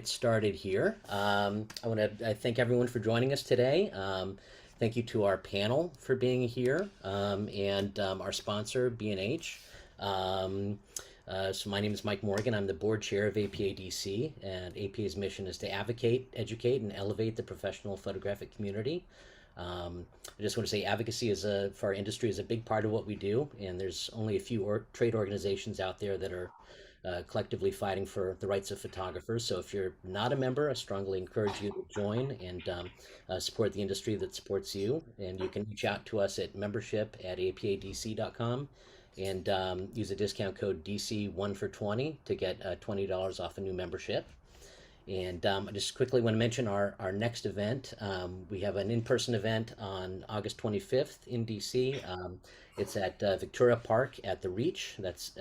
get started here. I want to thank everyone for joining us today. Thank you to our panel for being here and our sponsor, B&H. So my name is Mike Morgan. I'm the board chair of APA DC, and APA's mission is to advocate, educate, and elevate the professional photographic community. I just want to say advocacy for our industry is a big part of what we do, and there's only a few trade organizations out there that are collectively fighting for the rights of photographers. So if you're not a member, I strongly encourage you to join and support the industry that supports you. And you can reach out to us at membership@apadc.com and use a discount code DC1 for 20 to get $20 off a new membership. And I just quickly want to mention our next event. We have an in-person event on August 25th in DC. It's at Victoria Park at the Reach. That's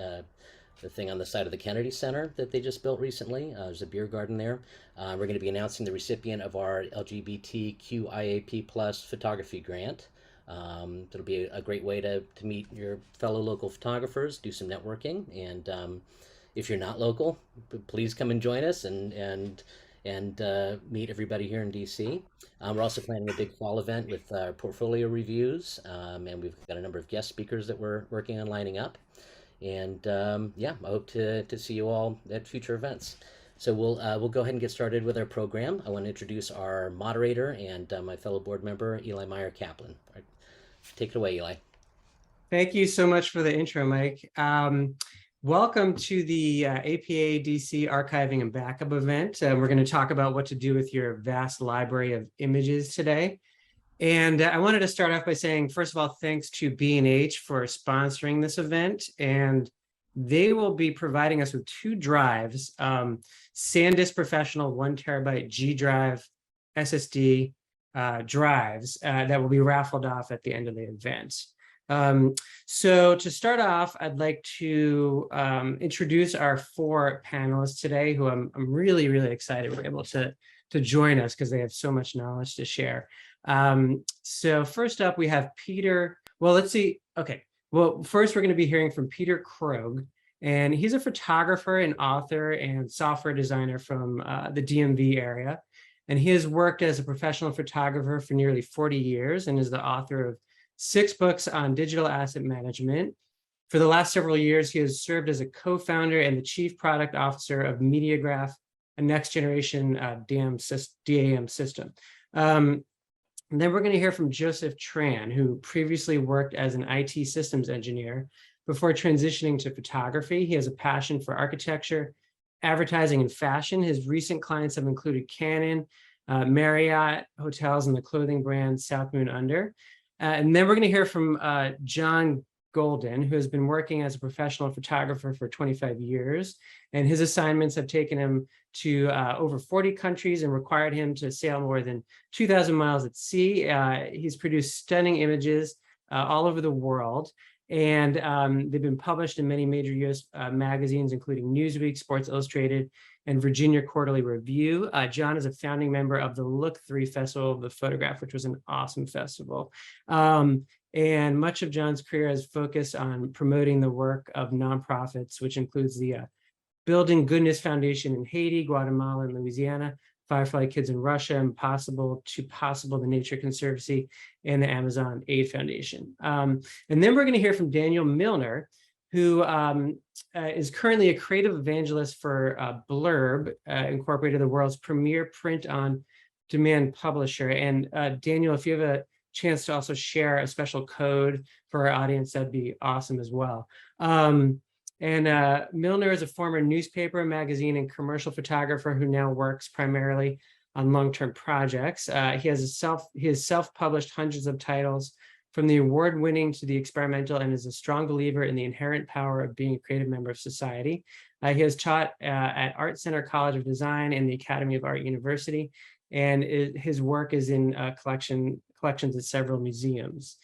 the thing on the side of the Kennedy Center that they just built recently. There's a beer garden there. We're going to be announcing the recipient of our LGBTQIAP+ photography grant. It'll be a great way to meet your fellow local photographers, do some networking, and if you're not local, please come and join us and meet everybody here in DC. We're also planning a big fall event with portfolio reviews, and we've got a number of guest speakers that we're working on lining up. And yeah, I hope to see you all at future events. So we'll go ahead and get started with our program. I want to introduce our moderator and my fellow board member, Eli Meyer Kaplan. Take it away, Eli. Thank you so much for the intro, Mike. Welcome to the APA DC Archiving and Backup event. We're going to talk about what to do with your vast library of images today. And I wanted to start off by saying, first of all, thanks to B&H for sponsoring this event. And they will be providing us with 2 drives, SanDisk Professional 1 terabyte G drive SSD drives that will be raffled off at the end of the event. So to start off, I'd like to introduce our 4 panelists today, who I'm really, really excited were able to join us because they have so much knowledge to share. So first up, we have Peter. Well, let's see. Okay. Well, first we're going to be hearing from Peter Krogh, and he's a photographer and author and software designer from the DMV area. And he has worked as a professional photographer for nearly 40 years and is the author of 6 books on digital asset management. For the last several years, he has served as a co-founder and the chief product officer of Mediagraph, a next generation DAM system. And then we're going to hear from Joseph Tran, who previously worked as an IT systems engineer before transitioning to photography. He has a passion for architecture, advertising, and fashion. His recent clients have included Canon, Marriott Hotels, and the clothing brand South Moon Under. And then we're going to hear from Jon Golden, who has been working as a professional photographer for 25 years. And his assignments have taken him to over 40 countries and required him to sail more than 2,000 miles at sea. He's produced stunning images all over the world. And they've been published in many major US magazines, including Newsweek, Sports Illustrated, and Virginia Quarterly Review. Jon is a founding member of the Look 3 Festival of the Photograph, which was an awesome festival. And much of Jon's career has focused on promoting the work of nonprofits, which includes the Building Goodness Foundation in Haiti, Guatemala, and Louisiana, Firefly Kids in Russia, Impossible to Possible, the Nature Conservancy, and the Amazon Aid Foundation. And then we're going to hear from Daniel Milnor, who is currently a creative evangelist for Blurb, Incorporated, the world's premier print-on-demand publisher. And Daniel, if you have a chance to also share a special code for our audience, that'd be awesome as well. And Milnor is a former newspaper, magazine, and commercial photographer who now works primarily on long-term projects. He has self-published hundreds of titles, from the award-winning to the experimental, and is a strong believer in the inherent power of being a creative member of society. He has taught at Art Center College of Design and the Academy of Art University, and his work is in collections at several museums.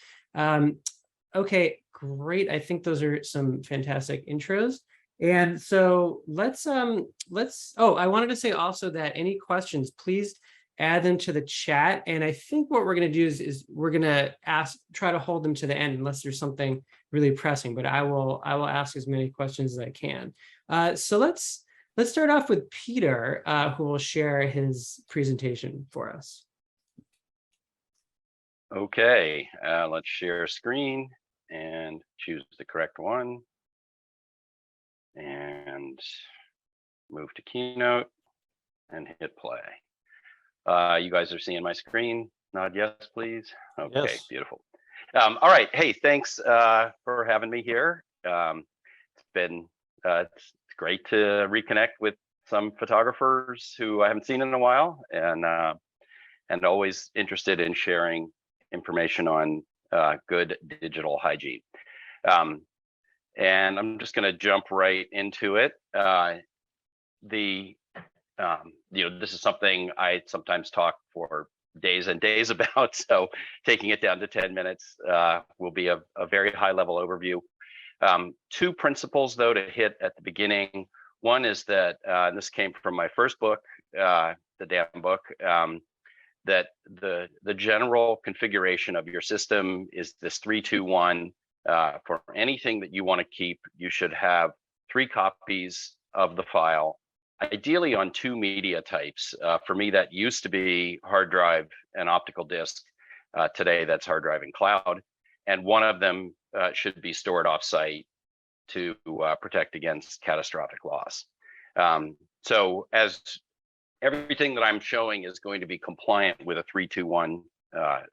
Okay, great. I think those are some fantastic intros. And so let's I wanted to say also that any questions, please add them to the chat. And I think what we're going to do is we're going to try to hold them to the end unless there's something really pressing, but I will ask as many questions as I can. So let's Let's start off with Peter, who will share his presentation for us. Okay, let's share screen and choose the correct one and move to Keynote and hit play. You guys are seeing my screen? Nod yes, please. Okay, Yes. beautiful. All right, hey, thanks for having me here. It's great to reconnect with some photographers who I haven't seen in a while, and always interested in sharing information on good digital hygiene. And I'm just going to jump right into it. This is something I sometimes talk for days and days about, so taking it down to 10 minutes will be a very high level overview. Two principles though to hit at the beginning. One is that, and this came from my first book, the damn book, that the general configuration of your system is this 3-2-1. For anything that you want to keep, you should have 3 copies of the file, ideally on 2 media types. For me, that used to be hard drive and optical disk. Today, that's hard drive and cloud. And one of them should be stored offsite to protect against catastrophic loss. So as everything that I'm showing is going to be compliant with a 3-2-1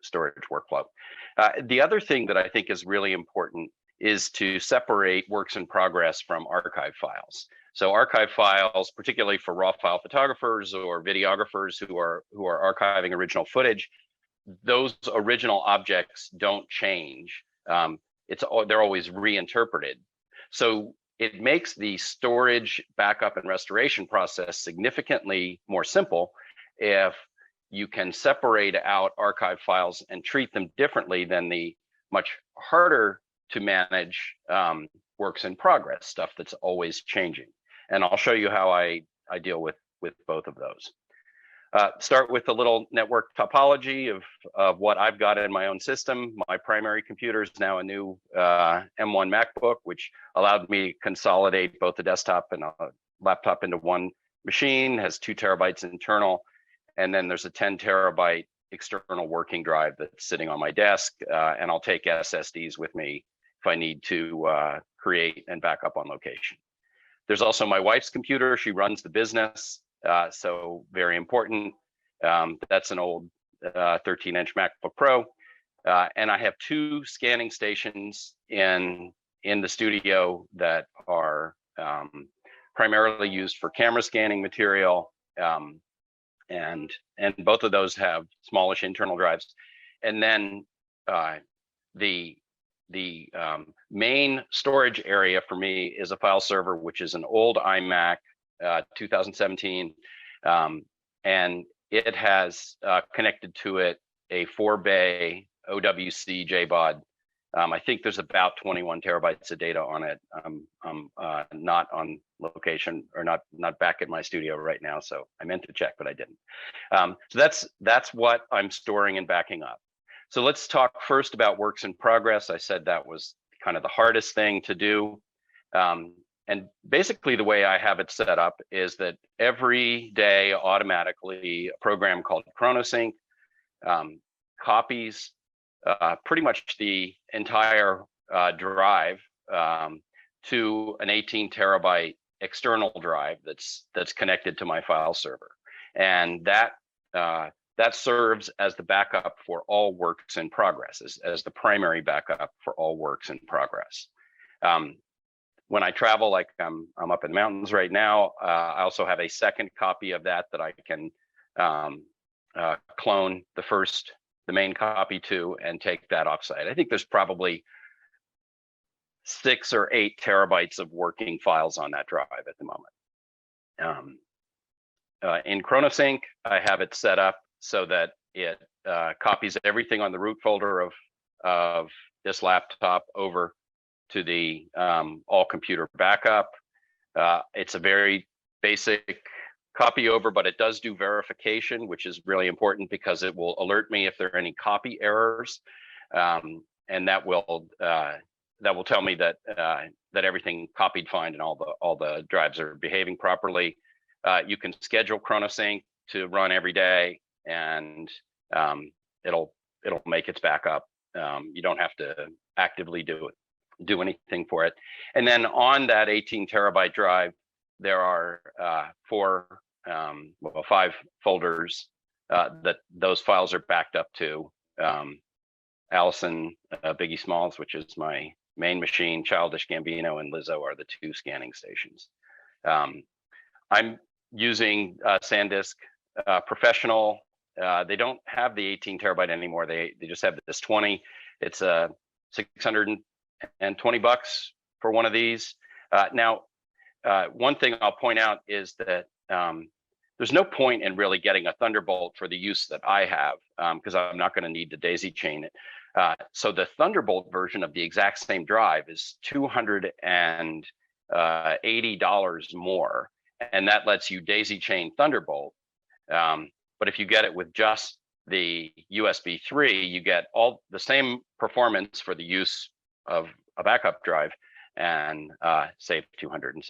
storage workflow. The other thing that I think is really important is to separate works in progress from archive files. So archive files, particularly for raw file photographers or videographers who are archiving original footage, those original objects don't change. They're always reinterpreted. So it makes the storage, backup, and restoration process significantly more simple if you can separate out archive files and treat them differently than the much harder to manage works in progress, stuff that's always changing. And I'll show you how I deal with both of those. Start with a little network topology of what I've got in my own system. My primary computer is now a new M1 MacBook, which allowed me to consolidate both the desktop and a laptop into one machine, has 2 terabytes internal, and then there's a 10 terabyte external working drive that's sitting on my desk, and I'll take SSDs with me if I need to create and back up on location. There's also my wife's computer. She runs the business. So very important. That's an old 13-inch MacBook Pro. And I have 2 scanning stations in the studio that are primarily used for camera scanning material. And both of those have smallish internal drives. And then the main storage area for me is a file server, which is an old iMac 2017, and it has connected to it a 4-bay OWC JBOD. I think there's about 21 terabytes of data on it. I'm not on location or not back at my studio right now, so I meant to check, but I didn't. So that's what I'm storing and backing up. So let's talk first about works in progress. I said that was kind of the hardest thing to do. And basically the way I have it set up is that every day automatically a program called ChronoSync copies pretty much the entire drive to an 18 terabyte external drive that's connected to my file server. And that serves as the backup for all works in progress, as the primary backup for all works in progress. When I travel, like I'm up in the mountains right now, I also have a second copy of that I can clone the main copy to and take that offsite. I think there's probably 6 or 8 terabytes of working files on that drive at the moment. In ChronoSync, I have it set up so that it copies everything on the root folder of this laptop over to the all computer backup. It's a very basic copy over, but it does do verification, which is really important because it will alert me if there are any copy errors, and that will tell me that everything copied fine and all the drives are behaving properly. You can schedule ChronoSync to run every day, and it'll make its backup. You don't have to actively do anything for it. And then on that 18 terabyte drive, there are 5 folders that those files are backed up to. Allison, Biggie Smalls, which is my main machine, Childish Gambino, and Lizzo are the 2 scanning stations. I'm using SanDisk Professional. They don't have the 18 terabyte anymore. They just have this 20. It's $620 for one of these. Now, one thing I'll point out is that there's no point in really getting a Thunderbolt for the use that I have, because I'm not going to need to daisy chain it. So the Thunderbolt version of the exact same drive is $280 more, and that lets you daisy chain Thunderbolt. But if you get it with just the USB 3, you get all the same performance for the use of a backup drive, and save $270.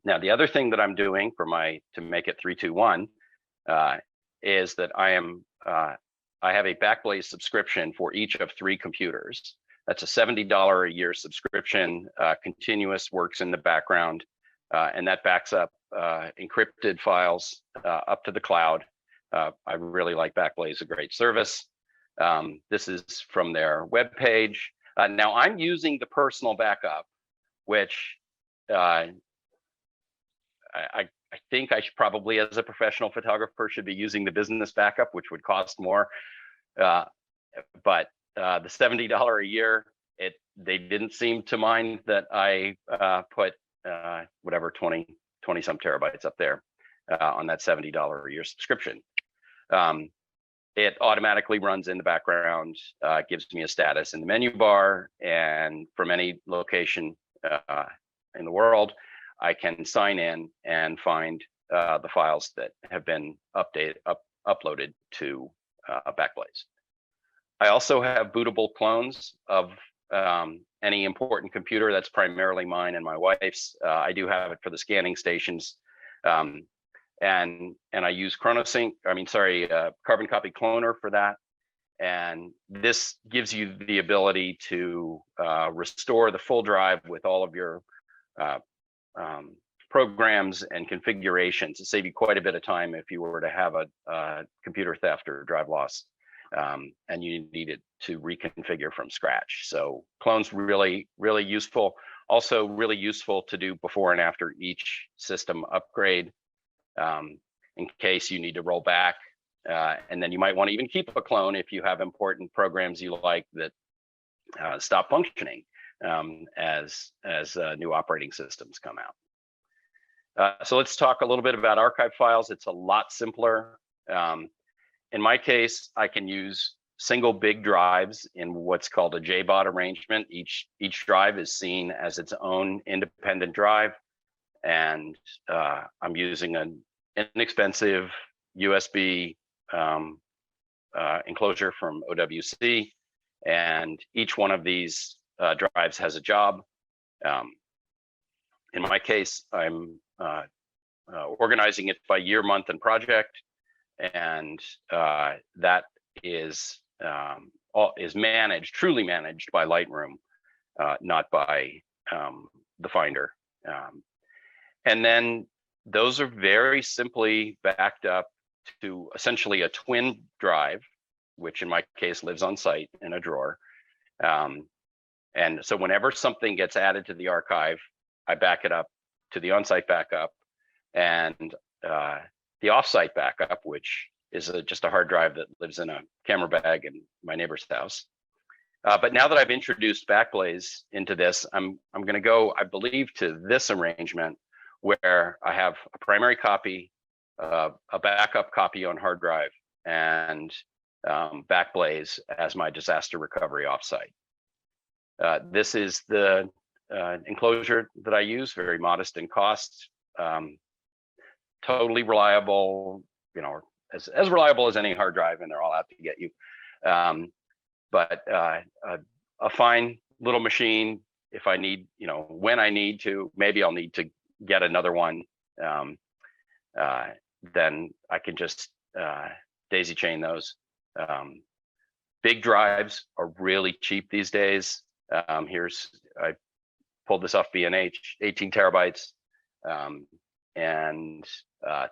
Now, the other thing that I'm doing to make it 321 is that I have a Backblaze subscription for each of 3 computers. That's a $70 a year subscription, continuous, works in the background, and that backs up encrypted files up to the cloud. I really like Backblaze, a great service. This is from their webpage. Now I'm using the personal backup, which I think I should probably, as a professional photographer, should be using the business backup, which would cost more. But the $70 a year, they didn't seem to mind that I put whatever 20 some terabytes up there on that $70 a year subscription. It automatically runs in the background, gives me a status in the menu bar, and from any location in the world, I can sign in and find the files that have been uploaded to Backblaze. I also have bootable clones of any important computer. That's primarily mine and my wife's. I do have it for the scanning stations, and I use Carbon Copy Cloner for that. And this gives you the ability to restore the full drive with all of your programs and configurations to save you quite a bit of time if you were to have a computer theft or drive loss, and you needed to reconfigure from scratch. So clones really, really useful. Also really useful to do before and after each system upgrade, in case you need to roll back. And then you might want to even keep a clone if you have important programs you like that stop functioning as new operating systems come out. So let's talk a little bit about archive files. It's a lot simpler. In my case, I can use single big drives in what's called a JBOD arrangement. Each drive is seen as its own independent drive, and I'm using an inexpensive USB enclosure from OWC, and each one of these drives has a job. In my case, I'm organizing it by year, month, and project, and that is truly managed by Lightroom, not by the Finder. And then those are very simply backed up to essentially a twin drive, which in my case lives on site in a drawer. And so whenever something gets added to the archive, I back it up to the on-site backup, and the off-site backup, which is just a hard drive that lives in a camera bag in my neighbor's house. But now that I've introduced Backblaze into this, I'm going to go, I believe, to this arrangement where I have a primary copy, a backup copy on hard drive, and Backblaze as my disaster recovery offsite. This is the enclosure that I use, very modest in cost, totally reliable, as reliable as any hard drive, and they're all out to get you. But a fine little machine. If I need, when I need to, maybe I'll need to get another one then I can just daisy chain those. Big drives are really cheap these days. I pulled this off B&H, 18 terabytes, and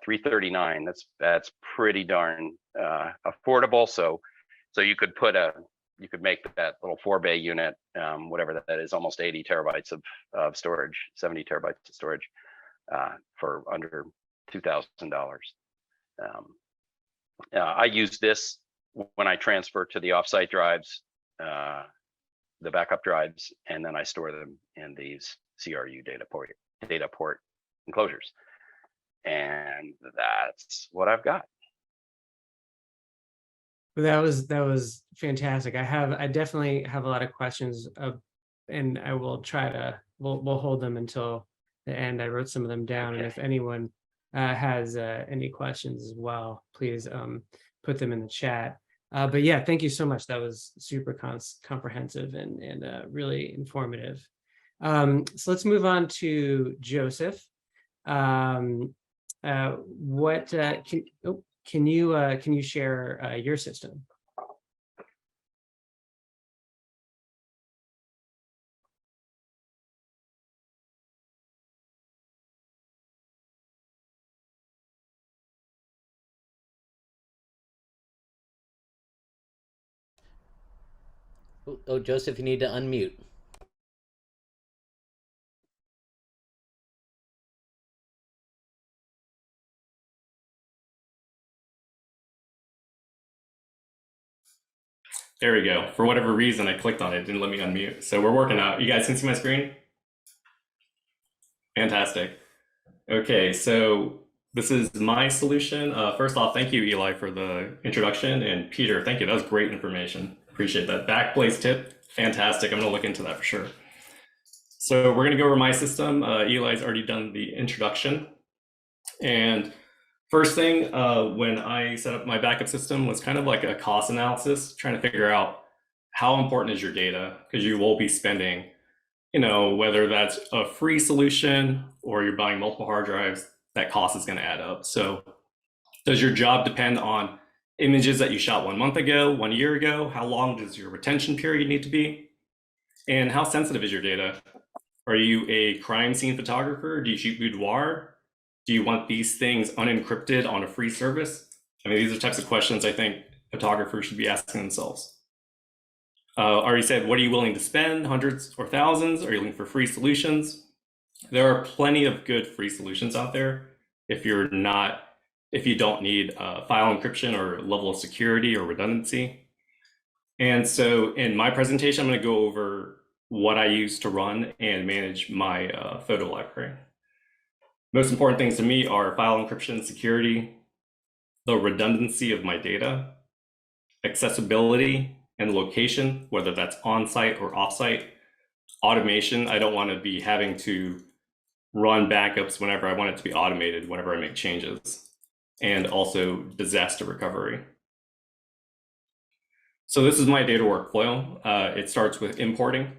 339. That's pretty darn affordable. So you could make that little 4-bay unit, whatever that is, almost 80 terabytes of storage, 70 terabytes of storage, for under $2,000. I use this when I transfer to the offsite drives, the backup drives, and then I store them in these CRU data port enclosures. And that's what I've got. That was fantastic. I definitely have a lot of questions, and I will try to, we'll hold them until the end. I wrote some of them down, and if anyone has any questions as well, please put them in the chat. But yeah, thank you so much. That was super comprehensive and really informative. So let's move on to Joseph. Can you share your system? Oh, Joseph, you need to unmute. There we go. For whatever reason, I clicked on it, didn't let me unmute. So we're working out. You guys can see my screen? Fantastic. Okay, so this is my solution. First off, thank you, Eli, for the introduction. And Peter, thank you. That was great information. Appreciate that. Backblaze tip, fantastic. I'm going to look into that for sure. So we're going to go over my system. Eli's already done the introduction. And first thing, when I set up my backup system was kind of like a cost analysis, trying to figure out how important is your data, because you will be spending, whether that's a free solution or you're buying multiple hard drives, that cost is going to add up. So does your job depend on images that you shot 1 month ago, 1 year ago? How long does your retention period need to be? And how sensitive is your data? Are you a crime scene photographer? Do you shoot boudoir? Do you want these things unencrypted on a free service? I mean, these are types of questions I think photographers should be asking themselves. Already said, what are you willing to spend? Hundreds or thousands? Are you looking for free solutions? There are plenty of good free solutions out there if you don't need file encryption or level of security or redundancy. And so in my presentation, I'm going to go over what I use to run and manage my photo library. Most important things to me are file encryption, security, the redundancy of my data, accessibility and location, whether that's on-site or off-site, automation. I don't want to be having to run backups whenever I want it to be automated, whenever I make changes, and also disaster recovery. So this is my data workflow. It starts with importing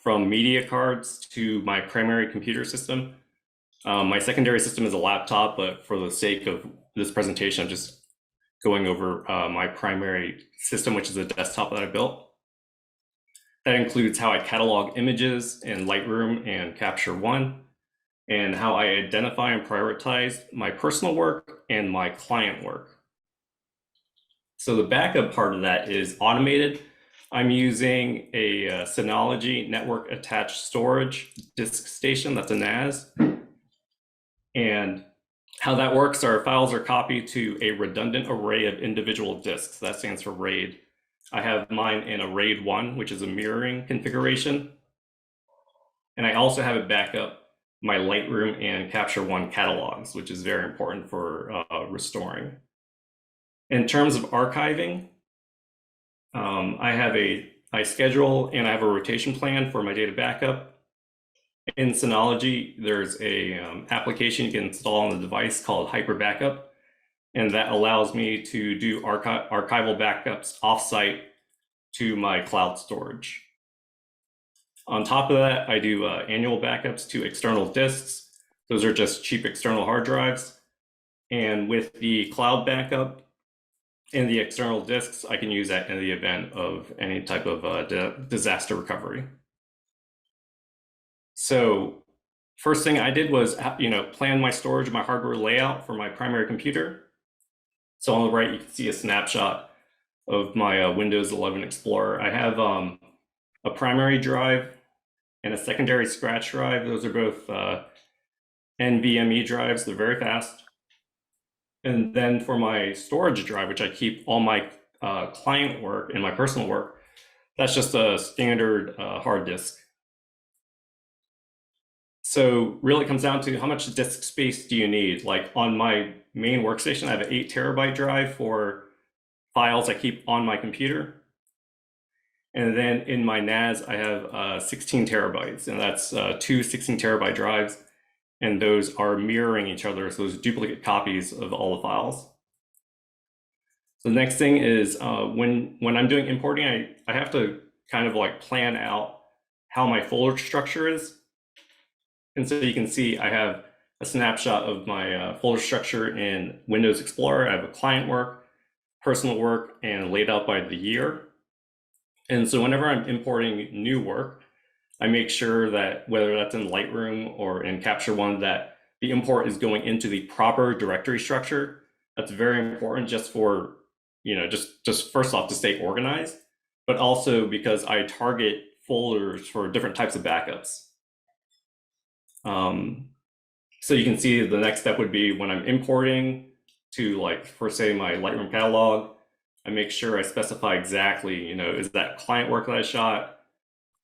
from media cards to my primary computer system. My secondary system is a laptop, but for the sake of this presentation, I'm just going over my primary system, which is a desktop that I built. That includes how I catalog images in Lightroom and Capture One, and how I identify and prioritize my personal work and my client work. So the backup part of that is automated. I'm using a Synology network attached storage disk station, that's a NAS. And how that works, our files are copied to a redundant array of individual disks. That stands for RAID. I have mine in a RAID 1, which is a mirroring configuration. And I also have it back up my Lightroom and Capture One catalogs, which is very important for restoring. In terms of archiving, I schedule and I have a rotation plan for my data backup. In Synology, there's a application you can install on the device called Hyper Backup, and that allows me to do archival backups offsite to my cloud storage. On top of that, I do annual backups to external disks. Those are just cheap external hard drives. And with the cloud backup and the external disks, I can use that in the event of any type of disaster recovery. So first thing I did was, plan my storage, my hardware layout for my primary computer. So on the right, you can see a snapshot of my Windows 11 Explorer. I have a primary drive and a secondary scratch drive. Those are both NVMe drives. They're very fast. And then for my storage drive, which I keep all my client work and my personal work, that's just a standard hard disk. So really it comes down to how much disk space do you need? Like on my main workstation, I have an 8 terabyte drive for files I keep on my computer. And then in my NAS, I have 16 terabytes, and that's 2 16 terabyte drives. And those are mirroring each other, so those duplicate copies of all the files. So the next thing is when I'm doing importing, I have to kind of like plan out how my folder structure is. And so you can see I have a snapshot of my folder structure in Windows Explorer. I have a client work, personal work, and laid out by the year. And so whenever I'm importing new work, I make sure that whether that's in Lightroom or in Capture One, that the import is going into the proper directory structure. That's very important just for, just first off to stay organized, but also because I target folders for different types of backups. So you can see the next step would be when I'm importing to for say my Lightroom catalog, I make sure I specify exactly, is that client work that I shot?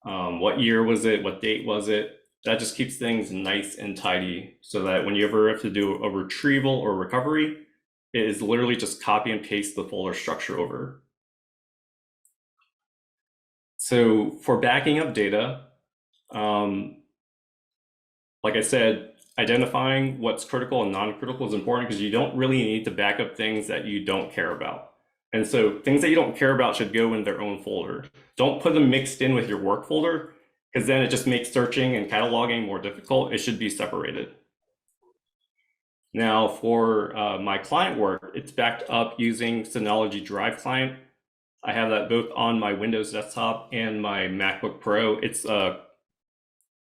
What year was it? What date was it? That just keeps things nice and tidy so that when you ever have to do a retrieval or recovery, it is literally just copy and paste the folder structure over. So for backing up data, like I said, identifying what's critical and non-critical is important because you don't really need to back up things that you don't care about. And so things that you don't care about should go in their own folder. Don't put them mixed in with your work folder because then it just makes searching and cataloging more difficult. It should be separated. Now for my client work, it's backed up using Synology Drive Client. I have that both on my Windows desktop and my MacBook Pro. It's a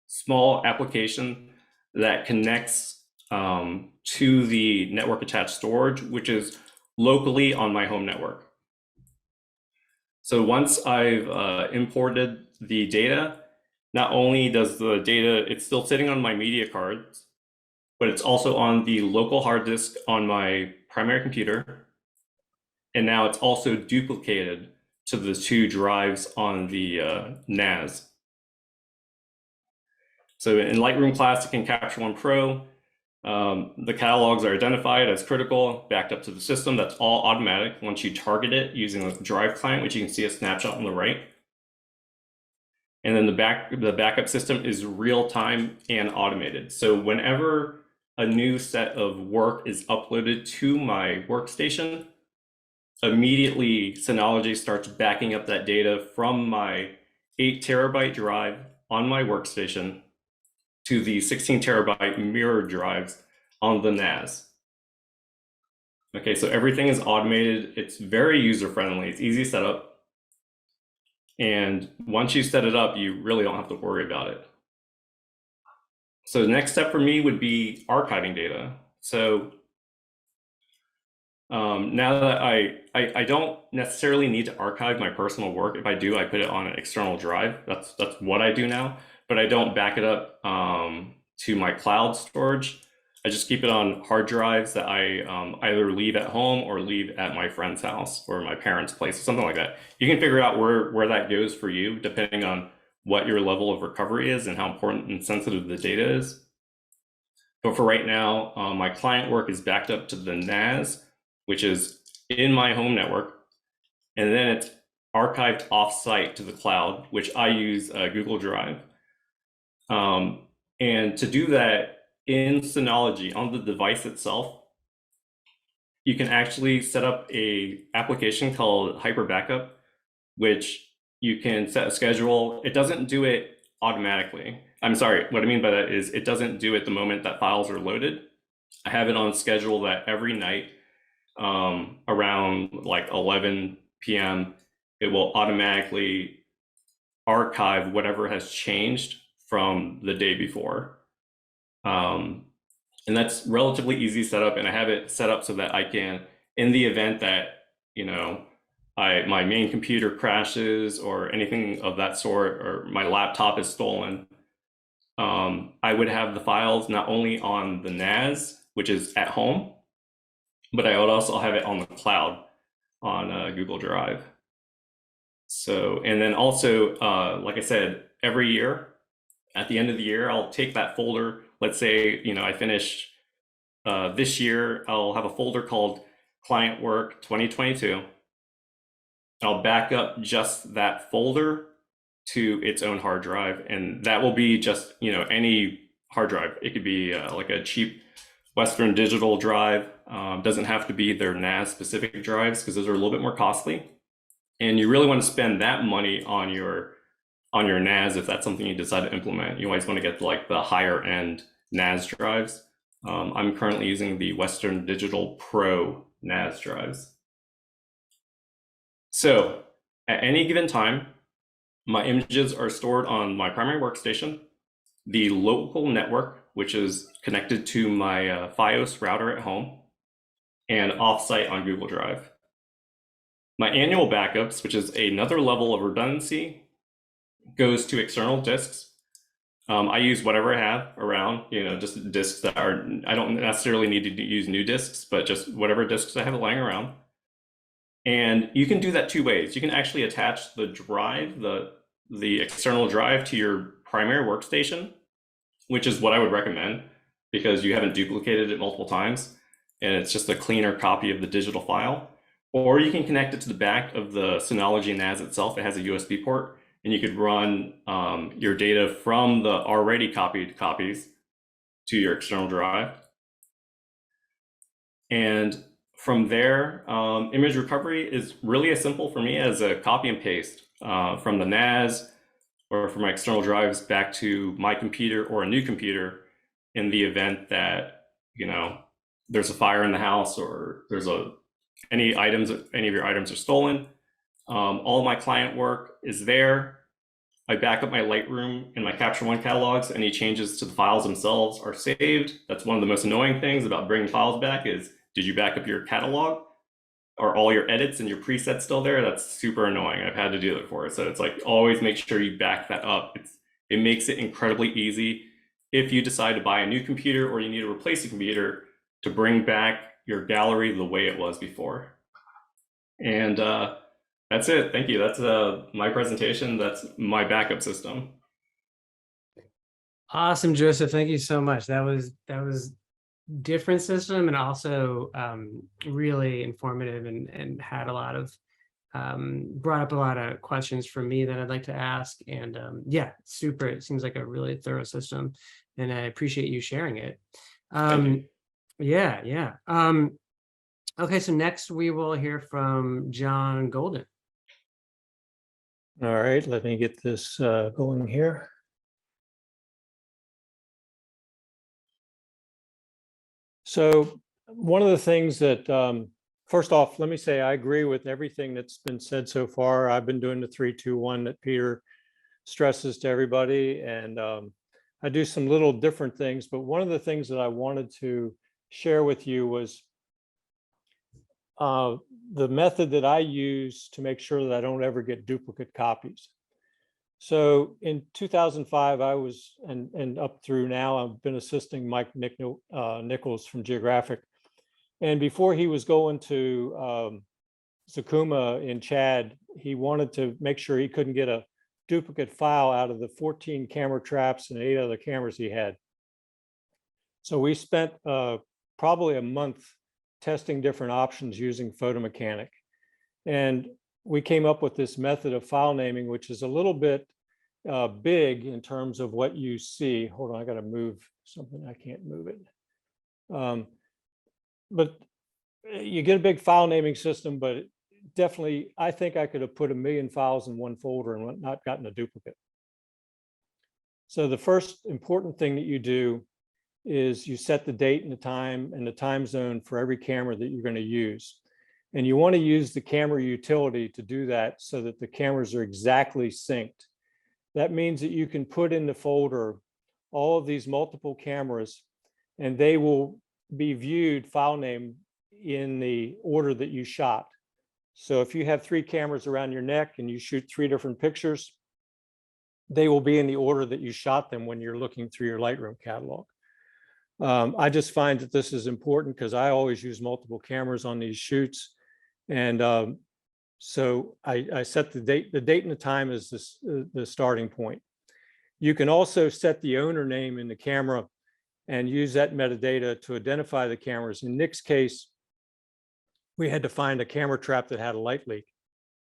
small application that connects to the network attached storage, which is locally on my home network. So once I've imported the data, not only does the data, it's still sitting on my media cards, but it's also on the local hard disk on my primary computer. And now it's also duplicated to the 2 drives on the NAS. So in Lightroom Classic and Capture One Pro, the catalogs are identified as critical, backed up to the system. That's all automatic once you target it using the Drive Client, which you can see a snapshot on the right. And then the backup system is real time and automated. So whenever a new set of work is uploaded to my workstation, immediately Synology starts backing up that data from my 8 terabyte drive on my workstation to the 16 terabyte mirror drives on the NAS. Okay, so everything is automated. It's very user-friendly. It's easy to set up. And once you set it up, you really don't have to worry about it. So the next step for me would be archiving data. So now that I don't necessarily need to archive my personal work. If I do, I put it on an external drive. That's what I do now. But I don't back it up to my cloud storage. I just keep it on hard drives that I either leave at home or leave at my friend's house or my parents' place, something like that. You can figure out where that goes for you, depending on what your level of recovery is and how important and sensitive the data is. But for right now, my client work is backed up to the NAS, which is in my home network. And then it's archived off-site to the cloud, which I use Google Drive. And to do that in Synology on the device itself, you can actually set up a application called Hyper Backup, which you can set a schedule. It doesn't do it automatically. I'm sorry, what I mean by that is it doesn't do it the moment that files are loaded. I have it on schedule that every night around like 11 p.m., it will automatically archive whatever has changed from the day before. And that's relatively easy setup. And I have it set up so that I can, in the event that, you know, my main computer crashes or anything of that sort, or my laptop is stolen, I would have the files not only on the NAS, which is at home, but I would also have it on the cloud on Google Drive. So, and then also, like I said, every year, at the end of the year, I'll take that folder. Let's say, you know, I finish this year, I'll have a folder called Client Work 2022. I'll back up just that folder to its own hard drive. And that will be just, you know, any hard drive. It could be like a cheap Western Digital drive. Doesn't have to be their NAS specific drives because those are a little bit more costly. And you really want to spend that money on your NAS if that's something you decide to implement. You always want to get like the higher end NAS drives. I'm currently using the Western Digital Pro NAS drives. So at any given time, my images are stored on my primary workstation, the local network, which is connected to my Fios router at home, and offsite on Google Drive. My annual backups, which is another level of redundancy, goes to external disks. I use whatever I have around, you know, just disks that are, I don't necessarily need to use new disks, but just whatever disks I have lying around. And you can do that two ways. You can actually attach the drive, the external drive to your primary workstation, which is what I would recommend because you haven't duplicated it multiple times and it's just a cleaner copy of the digital file. Or you can connect it to the back of the Synology NAS itself. It has a USB port and you could run your data from the already copied copies to your external drive. And from there, image recovery is really as simple for me as a copy and paste from the NAS or from my external drives back to my computer or a new computer in the event that, you know, there's a fire in the house or there's any of your items are stolen. All of my client work is there. I back up my Lightroom and my Capture One catalogs. Any changes to the files themselves are saved. That's one of the most annoying things about bringing files back is, did you back up your catalog? Are all your edits and your presets still there? That's super annoying. I've had to do it before. So it's like, always make sure you back that up. It makes it incredibly easy if you decide to buy a new computer or you need to replace a computer to bring back your gallery the way it was before. And that's it. Thank you. That's my presentation. That's my backup system. Awesome, Joseph. Thank you so much. That was different system and also really informative and had a lot of brought up a lot of questions for me that I'd like to ask. And yeah, super. It seems like a really thorough system, and I appreciate you sharing it. Yeah. Okay, so next we will hear from Jon Golden. All right, let me get this going here. So one of the things that, first off, let me say I agree with everything that's been said so far. I've been doing the 3-2-1 that Peter stresses to everybody, and I do some little different things, but one of the things that I wanted to share with you was the method that I use to make sure that I don't ever get duplicate copies. So in 2005, I was, and up through now, I've been assisting Mike Nichols from Geographic. And before he was going to Sakuma in Chad, he wanted to make sure he couldn't get a duplicate file out of the 14 camera traps and 8 other cameras he had. So we spent probably a month testing different options using Photo Mechanic. And we came up with this method of file naming, which is a little bit big in terms of what you see. Hold on, I got to move something. I can't move it. But you get a big file naming system, but definitely, I think I could have put 1 million files in one folder and not gotten a duplicate. So the first important thing that you do is you set the date and the time zone for every camera that you're going to use. And you want to use the camera utility to do that so that the cameras are exactly synced. That means that you can put in the folder all of these multiple cameras, and they will be viewed file name in the order that you shot. So if you have 3 cameras around your neck and you shoot 3 different pictures, they will be in the order that you shot them when you're looking through your Lightroom catalog. I just find that this is important because I always use multiple cameras on these shoots. And so I set the date and the time is the starting point. You can also set the owner name in the camera and use that metadata to identify the cameras. In Nick's case, we had to find a camera trap that had a light leak,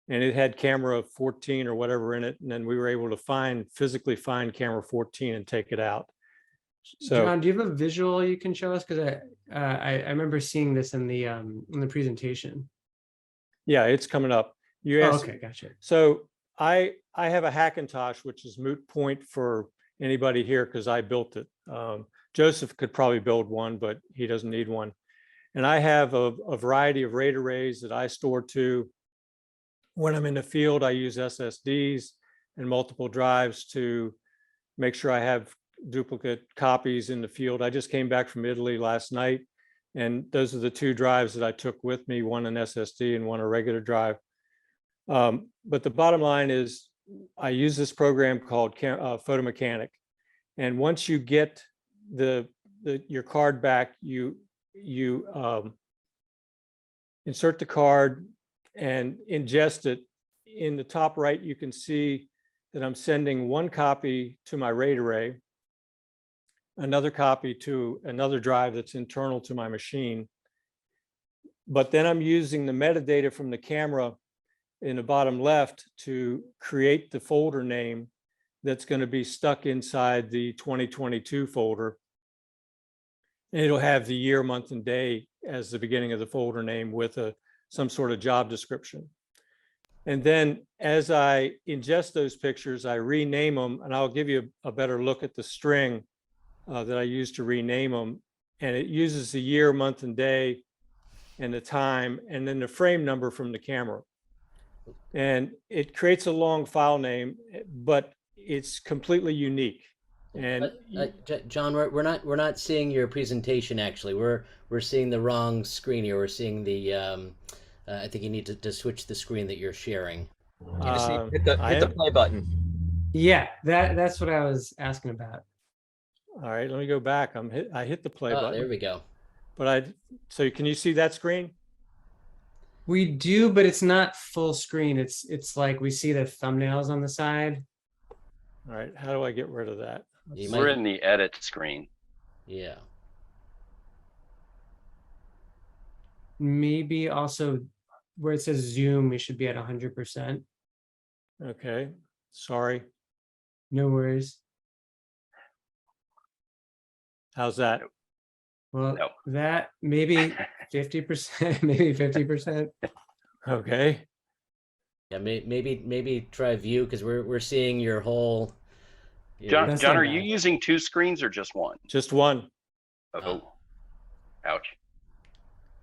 and it had camera 14 or whatever in it. And then we were able to physically find camera 14 and take it out. So John, do you have a visual you can show us? Because I remember seeing this in the presentation. yeah, it's coming up. You Oh, asked, okay, gotcha. So I have a Hackintosh, which is moot point for anybody here because I built it. Joseph could probably build one, but he doesn't need one. And I have a variety of RAID arrays that I store to. When I'm in the field, I use SSDs and multiple drives to make sure I have duplicate copies in the field. I just came back from Italy last night, and those are the 2 drives that I took with me, one an SSD and one a regular drive. But the bottom line is I use this program called Photo Mechanic. And once you get your card back, you insert the card and ingest it. In the top right, you can see that I'm sending 1 copy to my RAID array, another copy to another drive that's internal to my machine. But then I'm using the metadata from the camera in the bottom left to create the folder name that's going to be stuck inside the 2022 folder. And it'll have the year, month, and day as the beginning of the folder name with some sort of job description. And then as I ingest those pictures, I rename them, and I'll give you a better look at the string that I use to rename them. And it uses the year, month, and day, and the time, and then the frame number from the camera. And it creates a long file name, but it's completely unique. And John, we're not seeing your presentation. Actually, we're seeing the wrong screen here. We're seeing the. I think you need to switch the screen that you're sharing. Hit the play button. Yeah, that's what I was asking about. All right, let me go back. I hit the play button. There we go. But so can you see that screen? We do, but it's not full screen. It's like we see the thumbnails on the side. All right, how do I get rid of that? We're in the edit screen. Yeah. Maybe also where it says zoom, we should be at 100%. Okay, sorry. No worries. How's that? Well, No. that maybe 50%, maybe 50%. Okay. Yeah, maybe try view because we're seeing your whole. John, That's John, not are you bad. using 2 screens or just 1? Just 1. Oh, ouch.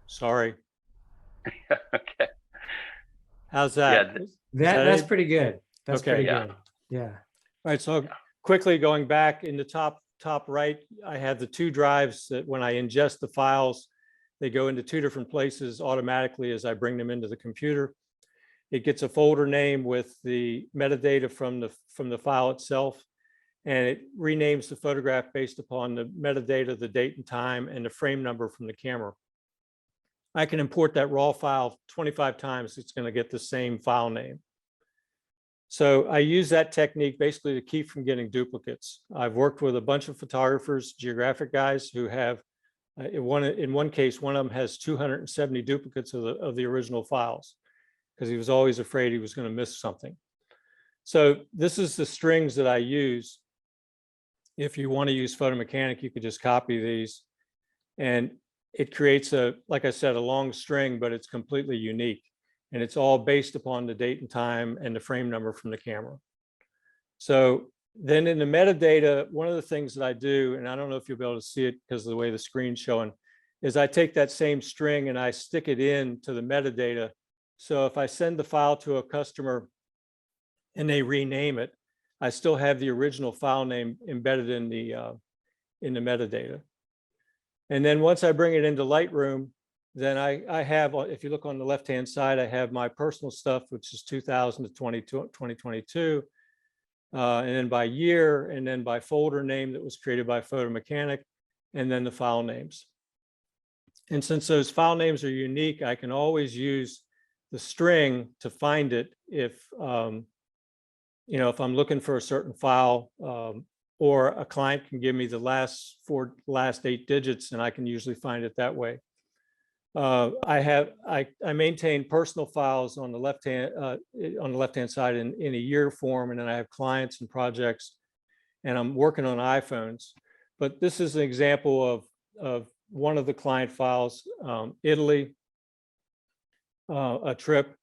Sorry. Okay. How's that? Yeah, That's pretty good. That's Okay. pretty Yeah. good. Yeah. All right, so quickly going back in the top right, I have the 2 drives that when I ingest the files, they go into 2 different places automatically as I bring them into the computer. It gets a folder name with the metadata from the file itself, and it renames the photograph based upon the metadata, the date and time, and the frame number from the camera. I can import that raw file 25 times. It's going to get the same file name. So I use that technique basically to keep from getting duplicates. I've worked with a bunch of photographers, geographic guys who have, in one case, one of them has 270 duplicates of the original files because he was always afraid he was going to miss something. So this is the strings that I use. If you want to use Photo Mechanic, you could just copy these, and it creates like I said, a long string, but it's completely unique. And it's all based upon the date and time and the frame number from the camera. So Then in the metadata, one of the things that I do, and I don't know if you'll be able to see it because of the way the screen's showing, is I take that same string and I stick it in to the metadata. So if I send the file to a customer and they rename it, I still have the original file name embedded in the metadata. And then once I bring it into Lightroom, then I have, if you look on the left-hand side, I have my personal stuff, which is 2000 to 2022. And then by year, and then by folder name that was created by Photo Mechanic, and then the file names. And since those file names are unique, I can always use the string to find it if, if I'm looking for a certain file, or a client can give me the last 8 digits, and I can usually find it that way. I maintain personal files on the left hand side in a year form, and then I have clients and projects, and I'm working on iPhones. But this is an example of one of the client files, Italy, a trip,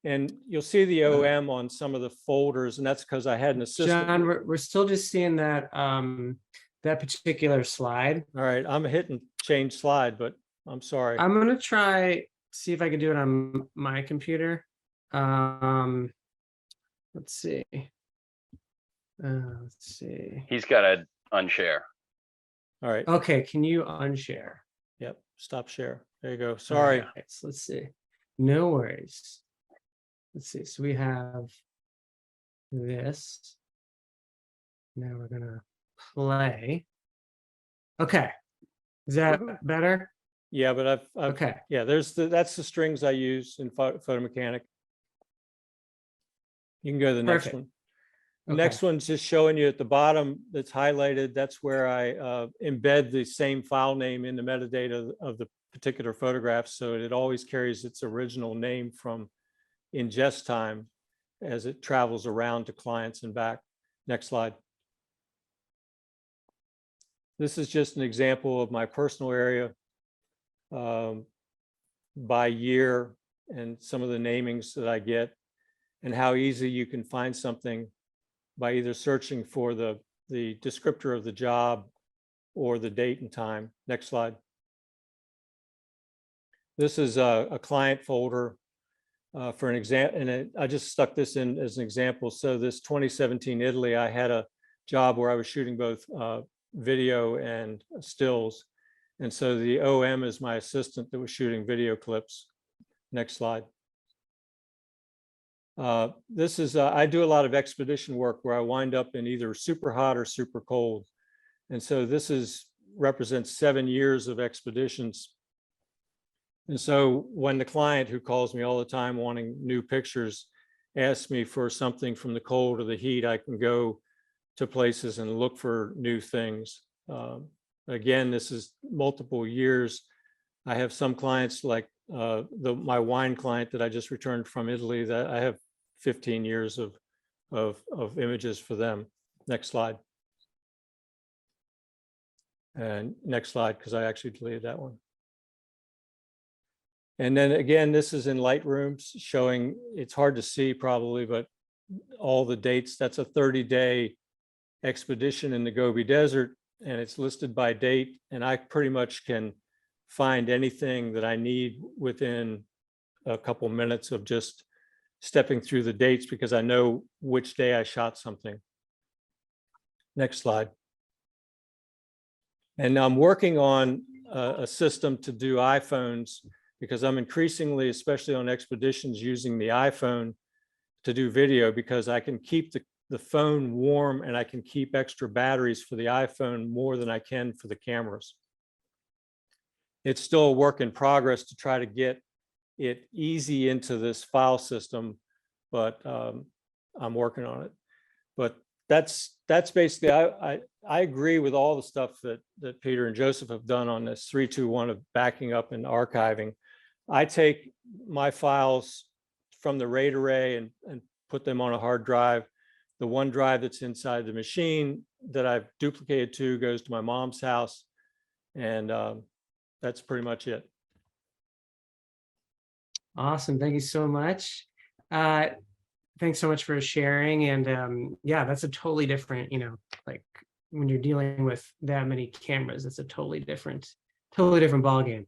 and you'll see the OM on some of the folders, and that's because I had an assistant. John, we're still just seeing that that particular slide. All right, I'm hitting change slide, but I'm sorry. I'm gonna try see if I can do it on my computer. Let's see. Let's see. He's got to unshare. All right. Okay, can you unshare? Yep. Stop share. There you go. Sorry. All right, so let's see. No worries. Let's see. So we have this. Now we're gonna play. Okay. Is that better? Yeah, but I've Okay. yeah, that's the strings I use in Photo Mechanic. You can go to the next Perfect. one. The Okay. next one's just showing you at the bottom that's highlighted. That's where I embed the same file name in the metadata of the particular photograph. So it always carries its original name from ingest time as it travels around to clients and back. Next slide. This is just an example of my personal area by year and some of the namings that I get, and how easy you can find something by either searching for the descriptor of the job or the date and time. Next slide. This is a client folder for an example, and I just stuck this in as an example. So this 2017 Italy, I had a job where I was shooting both video and stills. And so the OM is my assistant that was shooting video clips. Next slide. This is, I do a lot of expedition work where I wind up in either super hot or super cold. And so this represents 7 years of expeditions. And so when the client, who calls me all the time wanting new pictures, asks me for something from the cold or the heat, I can go to places and look for new things. Again, this is multiple years. I have some clients like my wine client that I just returned from Italy, that I have 15 years of images for them. Next slide. And next slide, because I actually deleted that one. And then again, this is in Lightroom showing, it's hard to see probably, but all the dates. That's a 30-day expedition in the Gobi Desert, and it's listed by date, and I pretty much can find anything that I need within a couple minutes of just stepping through the dates, because I know which day I shot something. Next slide. And I'm working on a system to do iPhones, because I'm increasingly, especially on expeditions, using the iPhone to do video, because I can keep the phone warm, and I can keep extra batteries for the iPhone more than I can for the cameras. It's still a work in progress to try to get it easy into this file system, but I'm working on it. But that's basically, I agree with all the stuff that Peter and Joseph have done on this 3-2-1 of backing up and archiving. I take my files from the RAID array and put them on a hard drive. The one drive that's inside the machine that I've duplicated to goes to my mom's house, and that's pretty much it. Awesome. Thank you so much. thanks so much for sharing. And yeah, that's a totally different, like when you're dealing with that many cameras, it's a totally different ballgame.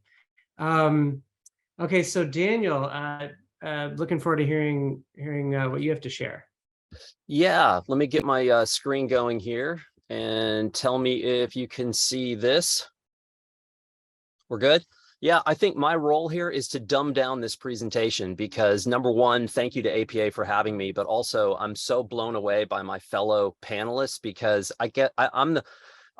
Okay, so Daniel, looking forward to hearing what you have to share. Yeah, let me get my screen going here and tell me if you can see this. We're good? Yeah, I think my role here is to dumb down this presentation because number one, thank you to APA for having me, but also I'm so blown away by my fellow panelists because I'm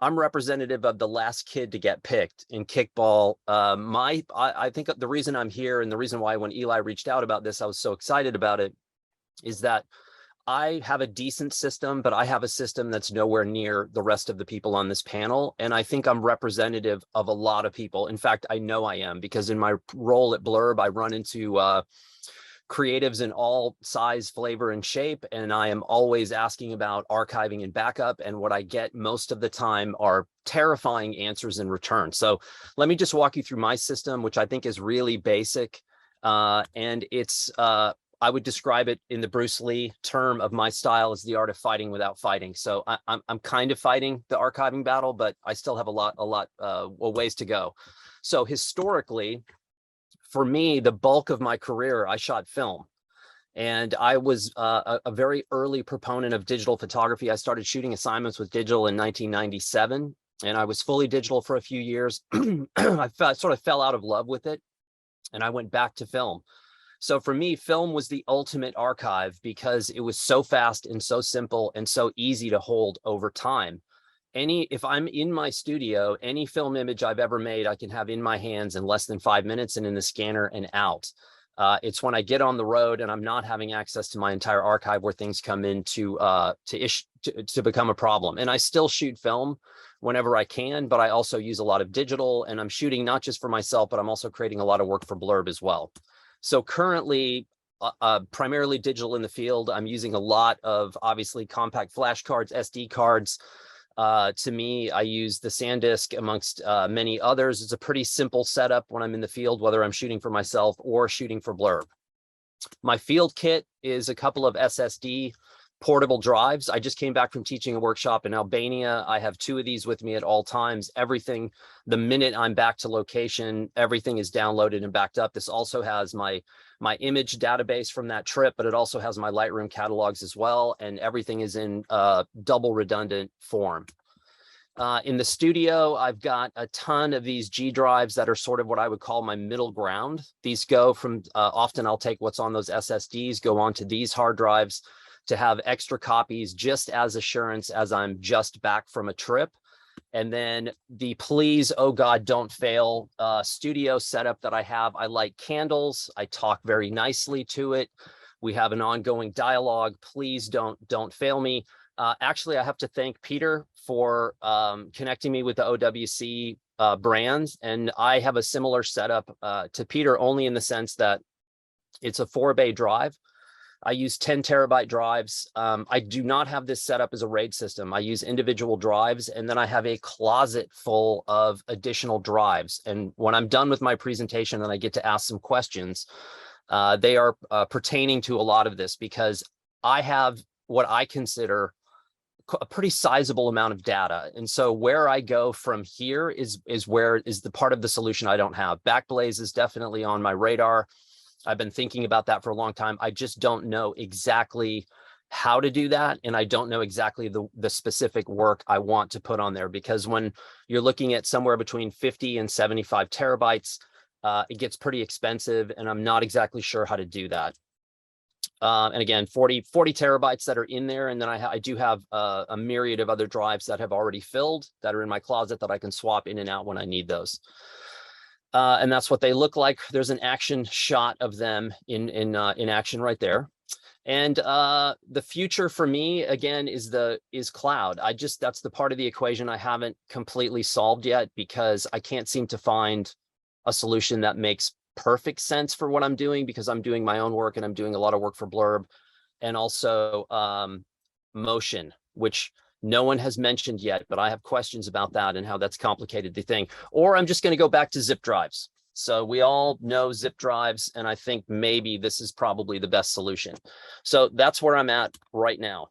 representative of the last kid to get picked in kickball. I think the reason I'm here and the reason why when Eli reached out about this, I was so excited about it is that I have a decent system, but I have a system that's nowhere near the rest of the people on this panel. And I think I'm representative of a lot of people. In fact, I know I am because in my role at Blurb, I run into creatives in all size, flavor, and shape. And I am always asking about archiving and backup. And what I get most of the time are terrifying answers in return. So let me just walk you through my system, which I think is really basic. And it's, I would describe it in the Bruce Lee term of my style as the art of fighting without fighting. So I'm kind of fighting the archiving battle, but I still have a lot ways to go. So historically, for me, the bulk of my career, I shot film. And I was a very early proponent of digital photography. I started shooting assignments with digital in 1997, and I was fully digital for a few years. I sort of fell out of love with it, and I went back to film. So for me, film was the ultimate archive because it was so fast and so simple and so easy to hold over time. If I'm in my studio, any film image I've ever made, I can have in my hands in less than 5 minutes and in the scanner and out. It's when I get on the road and I'm not having access to my entire archive where things come in to become a problem. And I still shoot film whenever I can, but I also use a lot of digital, and I'm shooting not just for myself, but I'm also creating a lot of work for Blurb as well. So currently, primarily digital in the field. I'm using a lot of obviously compact flash cards, SD cards. To me, I use the SanDisk amongst many others. It's a pretty simple setup when I'm in the field, whether I'm shooting for myself or shooting for Blurb. My field kit is a couple of SSD portable drives. I just came back from teaching a workshop in Albania. I have 2 of these with me at all times. Everything, the minute I'm back to location, everything is downloaded and backed up. This also has my image database from that trip, but it also has my Lightroom catalogs as well. And everything is in double redundant form. In the studio, I've got a ton of these G drives that are sort of what I would call my middle ground. These go from, often I'll take what's on those SSDs, go onto these hard drives to have extra copies just as assurance as I'm just back from a trip. And then the please, oh God, don't fail studio setup that I have. I light candles. I talk very nicely to it. We have an ongoing dialogue. Please don't fail me. Actually, I have to thank Peter for connecting me with the OWC brands. And I have a similar setup to Peter, only in the sense that it's a 4-bay drive. I use 10 terabyte drives. I do not have this set up as a RAID system. I use individual drives, and then I have a closet full of additional drives. And when I'm done with my presentation and I get to ask some questions, they are pertaining to a lot of this because I have what I consider a pretty sizable amount of data. And so where I go from here is the part of the solution I don't have. Backblaze is definitely on my radar. I've been thinking about that for a long time. I just don't know exactly how to do that. And I don't know exactly the specific work I want to put on there, because when you're looking at somewhere between 50 and 75 terabytes, it gets pretty expensive, and I'm not exactly sure how to do that. And again, 40 terabytes that are in there. And then I do have a myriad of other drives that have already filled that are in my closet that I can swap in and out when I need those. And that's what they look like. There's an action shot of them in action right there. And the future for me, again, is cloud. That's the part of the equation I haven't completely solved yet, because I can't seem to find a solution that makes perfect sense for what I'm doing, because I'm doing my own work and I'm doing a lot of work for Blurb, and also motion, which no one has mentioned yet, but I have questions about that and how that's complicated the thing. Or I'm just going to go back to zip drives. So we all know zip drives, and I think maybe this is probably the best solution. So that's where I'm at right now.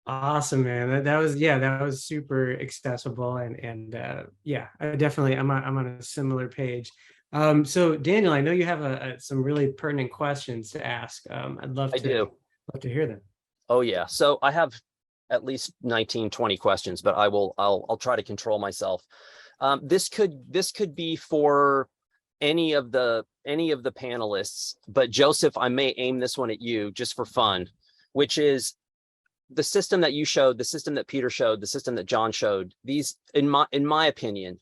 Awesome, man. That was super accessible, and yeah, I'm on a similar page. So Daniel, I know you have some really pertinent questions to ask. I'd love I do. love to hear them. Oh yeah. So I have at least 19, 20 questions, but I'll try to control myself. This could be for any of the panelists, but Joseph, I may aim this one at you just for fun, which is the system that you showed, the system that Peter showed, the system that John showed. These, in my opinion,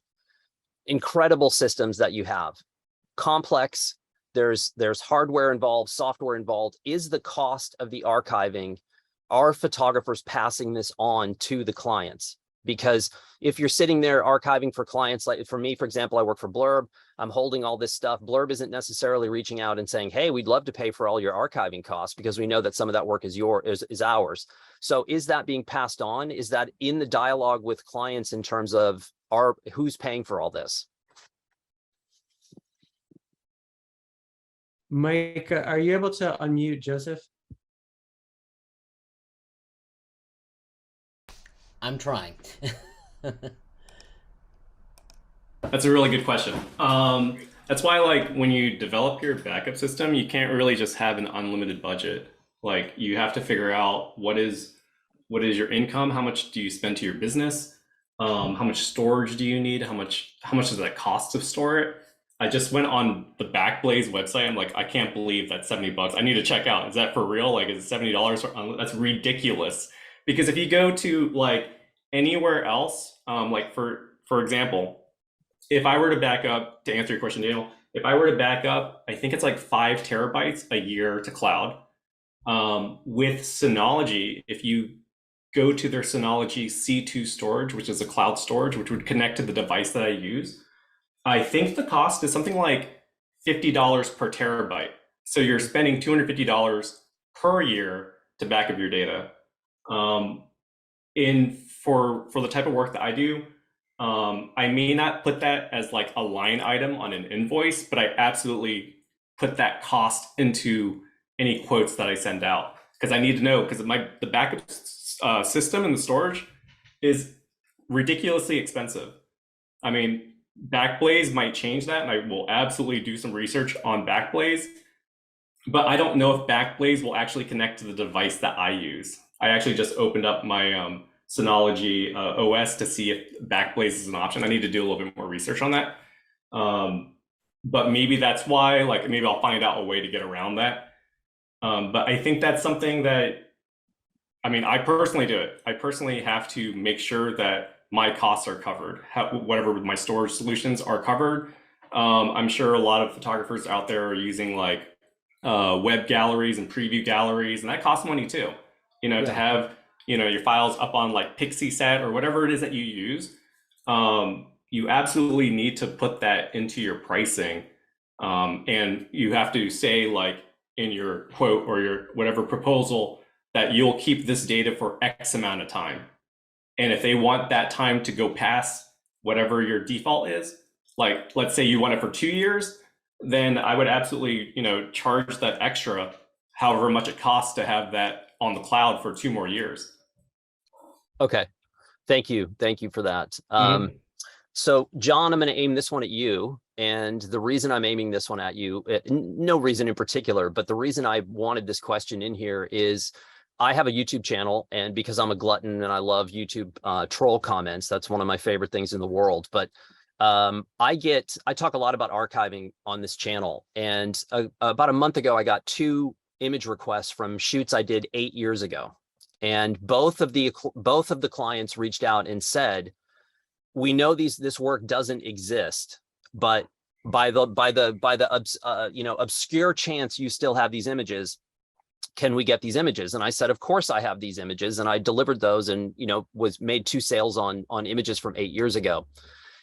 incredible systems that you have. Complex. There's hardware involved, software involved. Is the cost of the archiving, are photographers passing this on to the clients? Because if you're sitting there archiving for clients, like for me, for example, I work for Blurb, I'm holding all this stuff. Blurb isn't necessarily reaching out and saying, hey, we'd love to pay for all your archiving costs, because we know that some of that work is ours. So is that being passed on? Is that in the dialogue with clients in terms of who's paying for all this? Mike, are you able to unmute Joseph? I'm trying. That's a really good question. That's why, like, when you develop your backup system, you can't really just have an unlimited budget. Like, you have to figure out what is your income, how much do you spend to your business, how much storage do you need, how much does that cost to store it. I just went on the Backblaze website. I'm like, I can't believe that's $70. I need to check out. Is that for real? Like, is it $70? That's ridiculous. Because if you go to like anywhere else, like for example, if I were to back up, to answer your question, Daniel, if I were to back up, I think it's like 5 terabytes a year to cloud. With Synology, if you go to their Synology C2 storage, which is a cloud storage, which would connect to the device that I use, I think the cost is something like $50 per terabyte. So you're spending $250 per year to back up your data. For the type of work that I do, I may not put that as like a line item on an invoice, but I absolutely put that cost into any quotes that I send out, because I need to know, because the backup system and the storage is ridiculously expensive. I mean, Backblaze might change that, and I will absolutely do some research on Backblaze, but I don't know if Backblaze will actually connect to the device that I use. I actually just opened up my Synology OS to see if Backblaze is an option. I need to do a little bit more research on that. But maybe that's why, like, maybe I'll find out a way to get around that. But I think that's something that, I mean, I personally do it. I personally have to make sure that my costs are covered, whatever my storage solutions are covered. I'm sure a lot of photographers out there are using like web galleries and preview galleries, and that costs money too. To have, your files up on like PixieSet or whatever it is that you use, you absolutely need to put that into your pricing. And you have to say, like, in your quote or your whatever proposal, that you'll keep this data for X amount of time. And if they want that time to go past whatever your default is, like, let's say you want it for 2 years, then I would absolutely, charge that extra, however much it costs to have that on the cloud for 2 more years. Okay. Thank you for that. So John, I'm going to aim this one at you. And the reason I'm aiming this one at you, no reason in particular, but the reason I wanted this question in here is I have a YouTube channel, and because I'm a glutton and I love YouTube troll comments, that's one of my favorite things in the world. But I talk a lot about archiving on this channel. And about a month ago, I got 2 image requests from shoots I did 8 years ago. And both of the clients reached out and said, we know this work doesn't exist, but by the obscure chance you still have these images, can we get these images? And I said, of course I have these images, and I delivered those, and was made 2 sales on images from 8 years ago.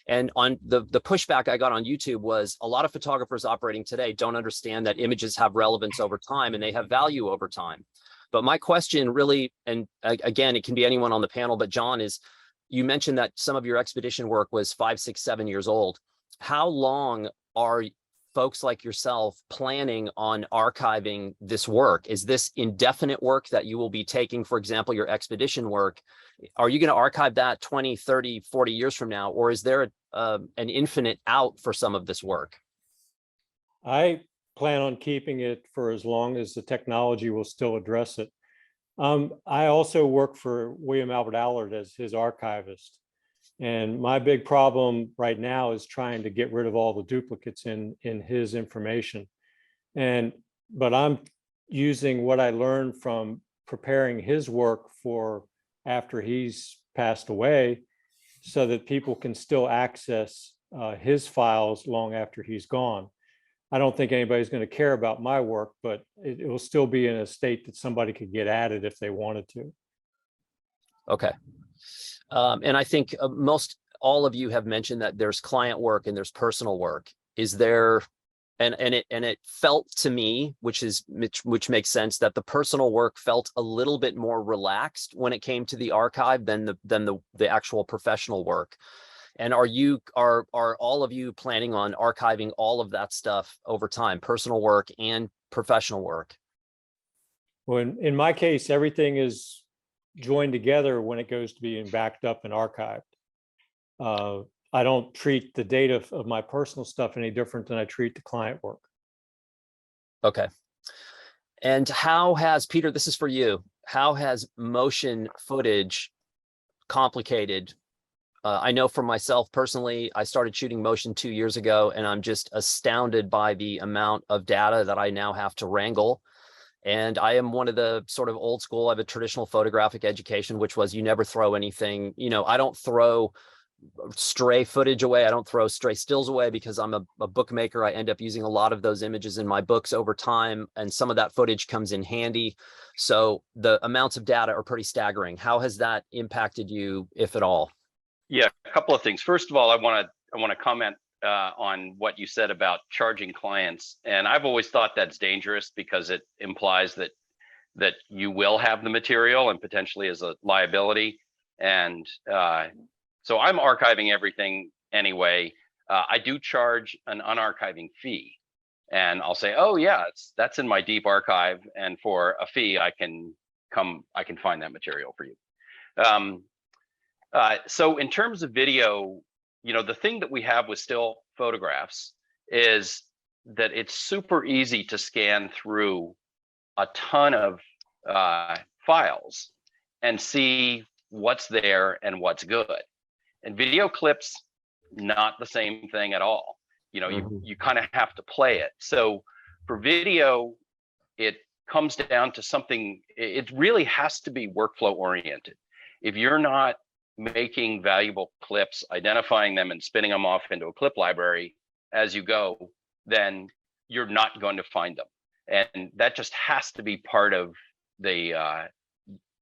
And on the pushback I got on YouTube was, a lot of photographers operating today don't understand that images have relevance over time and they have value over time. But my question really, and again, it can be anyone on the panel, but John, is, you mentioned that some of your expedition work was 5, 6, 7 years old. How long are folks like yourself planning on archiving this work? Is this indefinite work that you will be taking, for example, your expedition work? Are you going to archive that 20, 30, 40 years from now? Or is there an infinite out for some of this work? I plan on keeping it for as long as the technology will still address it. I also work for William Albert Allard as his archivist. And my big problem right now is trying to get rid of all the duplicates in his information. But I'm using what I learned from preparing his work for after he's passed away so that people can still access his files long after he's gone. I don't think anybody's going to care about my work, but it will still be in a state that somebody could get at it if they wanted to. Okay. And I think most all of you have mentioned that there's client work and there's personal work. Is there, and it felt to me, which makes sense, that the personal work felt a little bit more relaxed when it came to the archive than the actual professional work. And are all of you planning on archiving all of that stuff over time, personal work and professional work? Well, in my case, everything is joined together when it goes to being backed up and archived. I don't treat the data of my personal stuff any different than I treat the client work. Okay. And how has, Peter, this is for you, how has motion footage complicated? I know for myself personally, I started shooting motion 2 years ago, and I'm just astounded by the amount of data that I now have to wrangle. And I am one of the sort of old school, I have a traditional photographic education, which was you never throw anything, I don't throw stray footage away. I don't throw stray stills away because I'm a bookmaker. I end up using a lot of those images in my books over time, and some of that footage comes in handy. So the amounts of data are pretty staggering. How has that impacted you, if at all? Yeah, a couple of things. First of all, I want to comment on what you said about charging clients, and I've always thought that's dangerous because it implies that you will have the material and potentially as a liability. And so I'm archiving everything anyway. I do charge an unarchiving fee, and I'll say, oh yeah, that's in my deep archive, and for a fee, I can find that material for you. So in terms of video, the thing that we have with still photographs is that it's super easy to scan through a ton of files and see what's there and what's good. And video clips, not the same thing at all. You kind of have to play it. So for video, it comes down to something, it really has to be workflow oriented. If you're not making valuable clips, identifying them and spinning them off into a clip library as you go, then you're not going to find them. And that just has to be part of the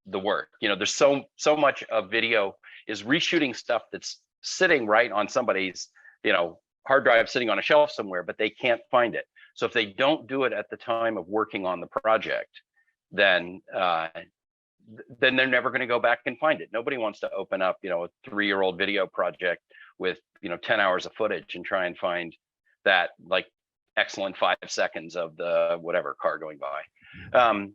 work. There's so much of video is reshooting stuff that's sitting right on somebody's, hard drive sitting on a shelf somewhere, but they can't find it. So if they don't do it at the time of working on the project, then they're never going to go back and find it. Nobody wants to open up, a 3-year-old video project with, 10 hours of footage and try and find that like excellent 5 seconds of the whatever car going by.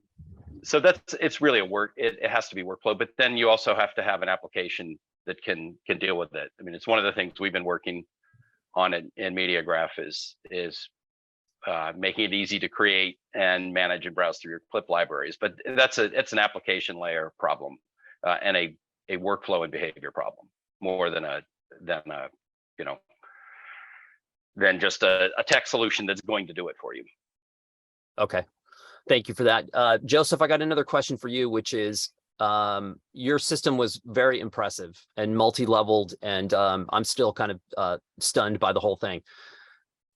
So it's really a work. It has to be workflow, but then you also have to have an application that can deal with it. I mean, it's one of the things we've been working on in Mediagraph is making it easy to create and manage and browse through your clip libraries. But it's an application layer problem and a workflow and behavior problem more than than just a tech solution that's going to do it for you. Okay, thank you for that. Joseph, I got another question for you, which is your system was very impressive and multi-leveled, and I'm still kind of stunned by the whole thing.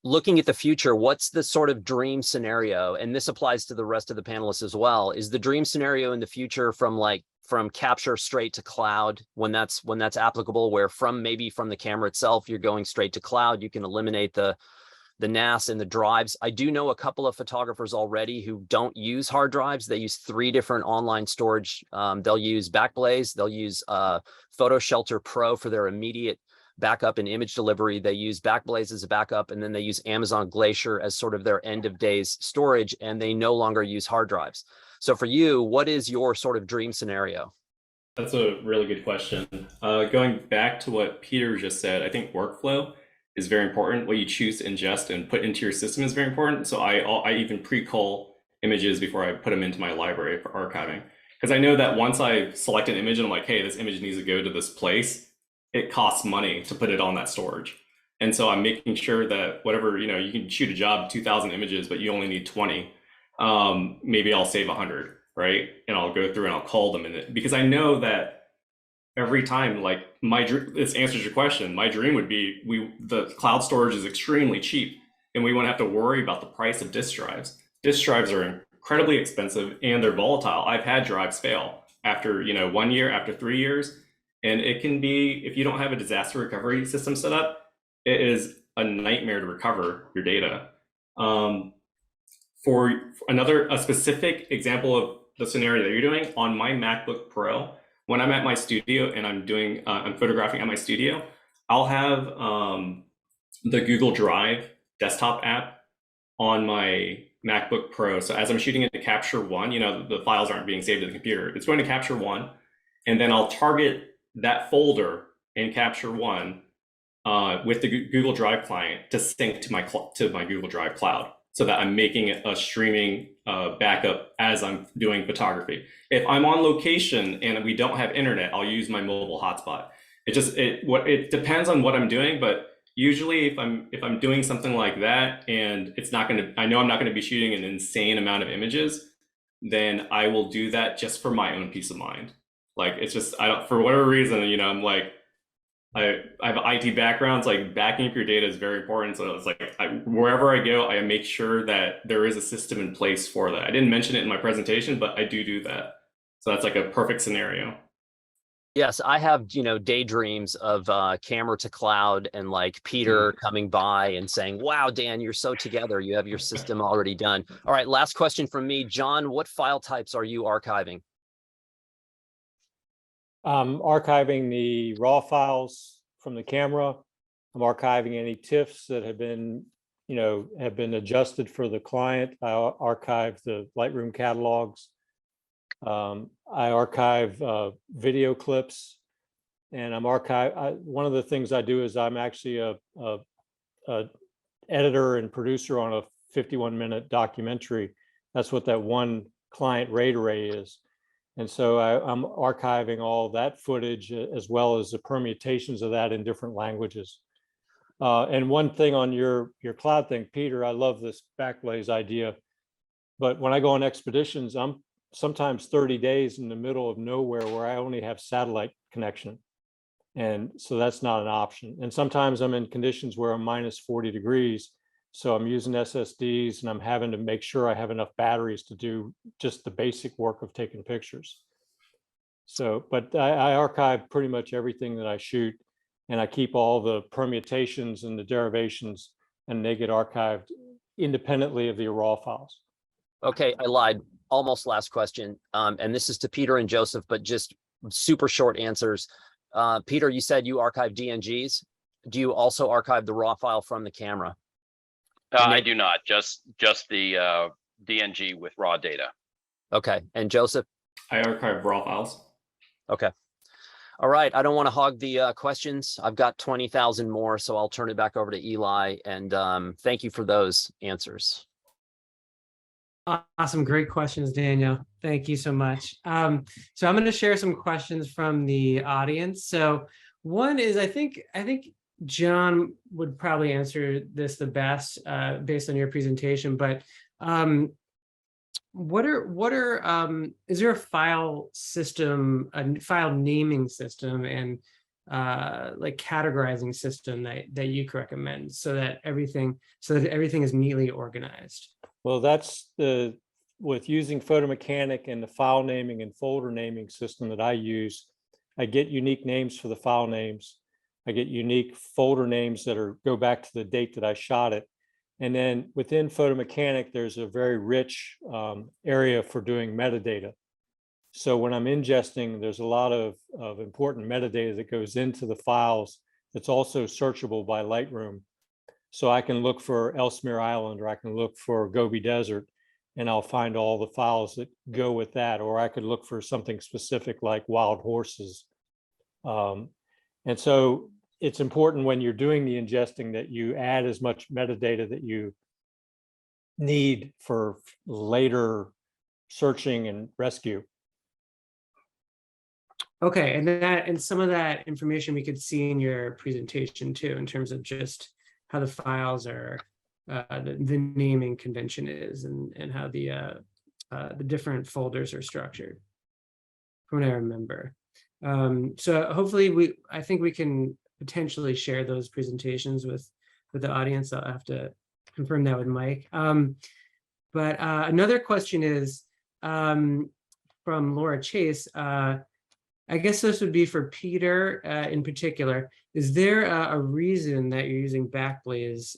Looking at the future, what's the sort of dream scenario? And this applies to the rest of the panelists as well. Is the dream scenario in the future from capture straight to cloud when that's applicable, where maybe from the camera itself, you're going straight to cloud, you can eliminate the the NAS and the drives. I do know a couple of photographers already who don't use hard drives. They use 3 different online storage. They'll use Backblaze, they'll use PhotoShelter Pro for their immediate backup and image delivery. They use Backblaze as a backup, and then they use Amazon Glacier as sort of their end of days storage, and they no longer use hard drives. So for you, what is your sort of dream scenario? That's a really good question. Going back to what Peter just said, I think workflow is very important. What you choose to ingest and put into your system is very important. So I even pre-cull images before I put them into my library for archiving. Because I know that once I select an image and I'm like, hey, this image needs to go to this place, it costs money to put it on that storage. And so I'm making sure that whatever, you can shoot a job 2,000 images, but you only need 20. Maybe I'll save 100, right? And I'll go through and I'll call them in it, because I know that every time, like this answers your question. My dream would be the cloud storage is extremely cheap, and we won't have to worry about the price of disk drives. Disk drives are incredibly expensive and they're volatile. I've had drives fail after 1 year, after 3 years, and it can be, if you don't have a disaster recovery system set up, it is a nightmare to recover your data. For a specific example of the scenario that you're doing, on my MacBook Pro, when I'm at my studio and I'm photographing at my studio, I'll have the Google Drive desktop app on my MacBook Pro. So as I'm shooting into Capture One, the files aren't being saved to the computer. It's going to Capture One, and then I'll target that folder in Capture One with the Google Drive client to sync to my Google Drive cloud, so that I'm making a streaming backup as I'm doing photography. If I'm on location and we don't have internet, I'll use my mobile hotspot. It depends on what I'm doing, but usually if I'm doing something like that and I know I'm not going to be shooting an insane amount of images, then I will do that just for my own peace of mind. Like, it's just, for whatever reason, I'm like, I have an IT background, so like backing up your data is very important. So it's like wherever I go, I make sure that there is a system in place for that. I didn't mention it in my presentation, but I do that. So that's like a perfect scenario. Yes, I have, daydreams of camera to cloud and like Peter coming by and saying, wow, Dan, you're so together. You have your system already done. All right, last question from me. John, what file types are you archiving? I'm archiving the raw files from the camera. I'm archiving any TIFFs that have been adjusted for the client. I archive the Lightroom catalogs. I archive video clips, and one of the things I do is I'm actually a editor and producer on a 51-minute documentary. That's what that one client RAID array is. And so I'm archiving all that footage as well as the permutations of that in different languages. And one thing on your cloud thing, Peter, I love this Backblaze idea. But when I go on expeditions, I'm sometimes 30 days in the middle of nowhere where I only have satellite connection. And so that's not an option. And sometimes I'm in conditions where I'm minus 40 degrees. So I'm using SSDs and I'm having to make sure I have enough batteries to do just the basic work of taking pictures. So, but I archive pretty much everything that I shoot, and I keep all the permutations and the derivations, and they get archived independently of the raw files. Okay, I lied. Almost last question. And this is to Peter and Joseph, but just super short answers. Peter, you said you archive DNGs. Do you also archive the raw file from the camera? I do not, just the DNG with raw data. Okay, and Joseph? I archive raw files. Okay. All right, I don't want to hog the questions. I've got 20,000 more, so I'll turn it back over to Eli, and thank you for those answers. Awesome. Great questions, Daniel. Thank you so much. So I'm going to share some questions from the audience. So one is, I think John would probably answer this the best based on your presentation, but is there a file system, a file naming system, and like categorizing system that you could recommend so that everything is neatly organized? Well, that's with using Photomechanic and the file naming and folder naming system that I use. I get unique names for the file names. I get unique folder names that go back to the date that I shot it. And then within photomechanic, there's a very rich area for doing metadata. So when I'm ingesting, there's a lot of important metadata that goes into the files that's also searchable by Lightroom. So I can look for Ellesmere Island, or I can look for Gobi Desert, and I'll find all the files that go with that. Or I could look for something specific like wild horses. And so it's important when you're doing the ingesting that you add as much metadata that you need for later searching and rescue. Okay, and some of that information we could see in your presentation too, in terms of just how the files are, the naming convention is, and how the different folders are structured, from what I remember. So hopefully I think we can potentially share those presentations with the audience. I'll have to confirm that with Mike. But another question is from Laura Chase. I guess this would be for Peter in particular. Is there a reason that you're using Backblaze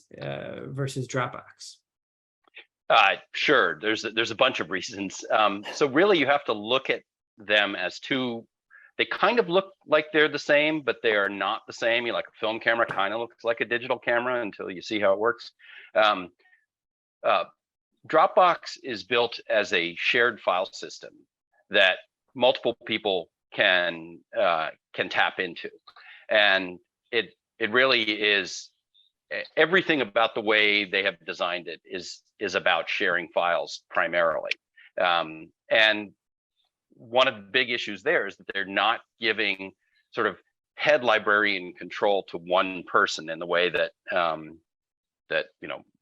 versus Dropbox? Sure, there's a bunch of reasons. So really you have to look at them as two. They kind of look like they're the same, but they are not the same. You like a film camera kind of looks like a digital camera until you see how it works. Dropbox is built as a shared file system that multiple people can tap into, and it really is, everything about the way they have designed it is about sharing files primarily. And one of the big issues there is that they're not giving sort of head librarian control to one person in the way that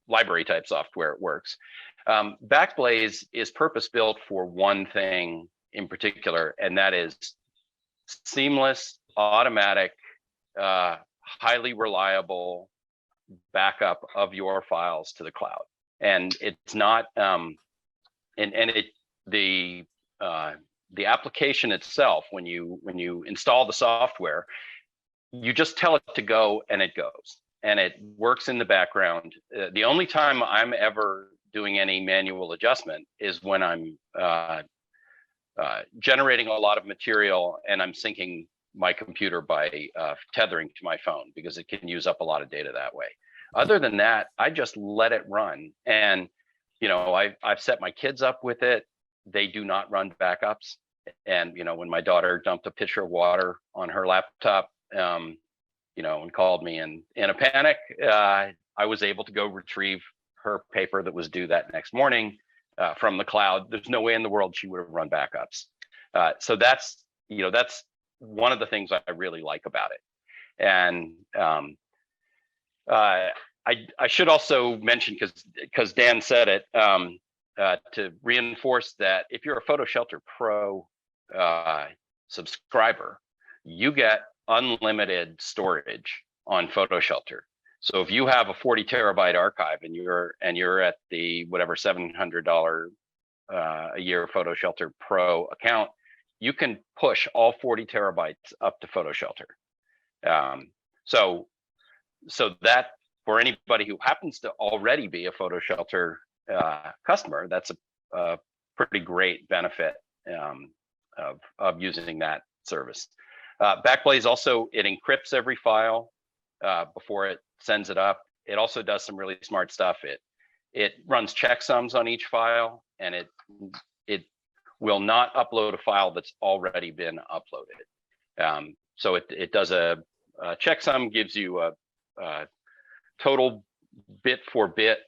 library type software works. Backblaze is purpose built for one thing in particular, and that is seamless, automatic, highly reliable backup of your files to the cloud. And it's not, the application itself, when you install the software, you just tell it to go and it goes, and it works in the background. The only time I'm ever doing any manual adjustment is when I'm generating a lot of material and I'm syncing my computer by tethering to my phone, because it can use up a lot of data that way. Other than that, I just let it run. And I've set my kids up with it. They do not run backups. And when my daughter dumped a pitcher of water on her laptop, and called me in a panic, I was able to go retrieve her paper that was due that next morning from the cloud. There's no way in the world she would have run backups. So that's one of the things I really like about it. And I should also mention, because Dan said it, to reinforce that if you're a PhotoShelter Pro subscriber, you get unlimited storage on PhotoShelter. So if you have a 40 terabyte archive and you're at the whatever $700 a year PhotoShelter Pro account, you can push all 40 terabytes up to PhotoShelter. So that, for anybody who happens to already be a PhotoShelter customer, that's a pretty great benefit of using that service. Backblaze also, it encrypts every file before it sends it up. It also does some really smart stuff. It runs checksums on each file, and it will not upload a file that's already been uploaded. So it does a checksum, gives you a total bit for bit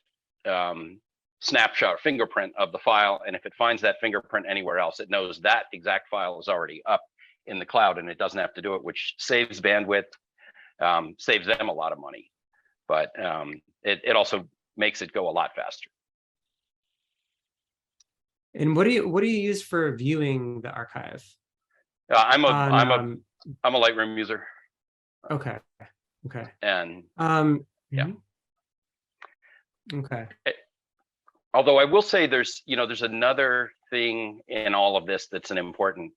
snapshot, fingerprint of the file, and if it finds that fingerprint anywhere else, it knows that exact file is already up in the cloud, and it doesn't have to do it, which saves bandwidth, saves them a lot of money, but it also makes it go a lot faster. And what do you use for viewing the archive? I'm a Lightroom user. Okay. And yeah. Okay. Although I will say there's another thing in all of this that's an important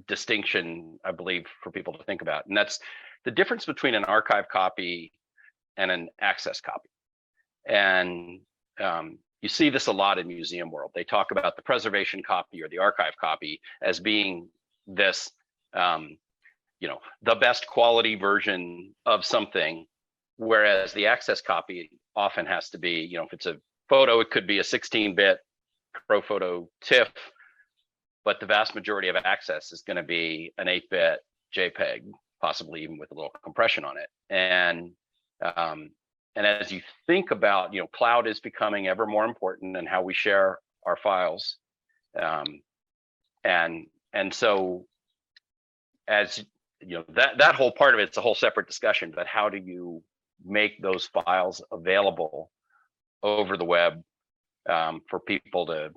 distinction, I believe, for people to think about, and that's the difference between an archive copy and an access copy. And you see this a lot in museum world. They talk about the preservation copy or the archive copy as being this, the best quality version of something, whereas the access copy often has to be, if it's a photo, it could be a 16-bit Krogh photo TIFF, but the vast majority of access is going to be an 8-bit JPEG, possibly even with a little compression on it. And as you think about, cloud is becoming ever more important in how we share our files. And so as that whole part of it's a whole separate discussion, but how do you make those files available over the web for people to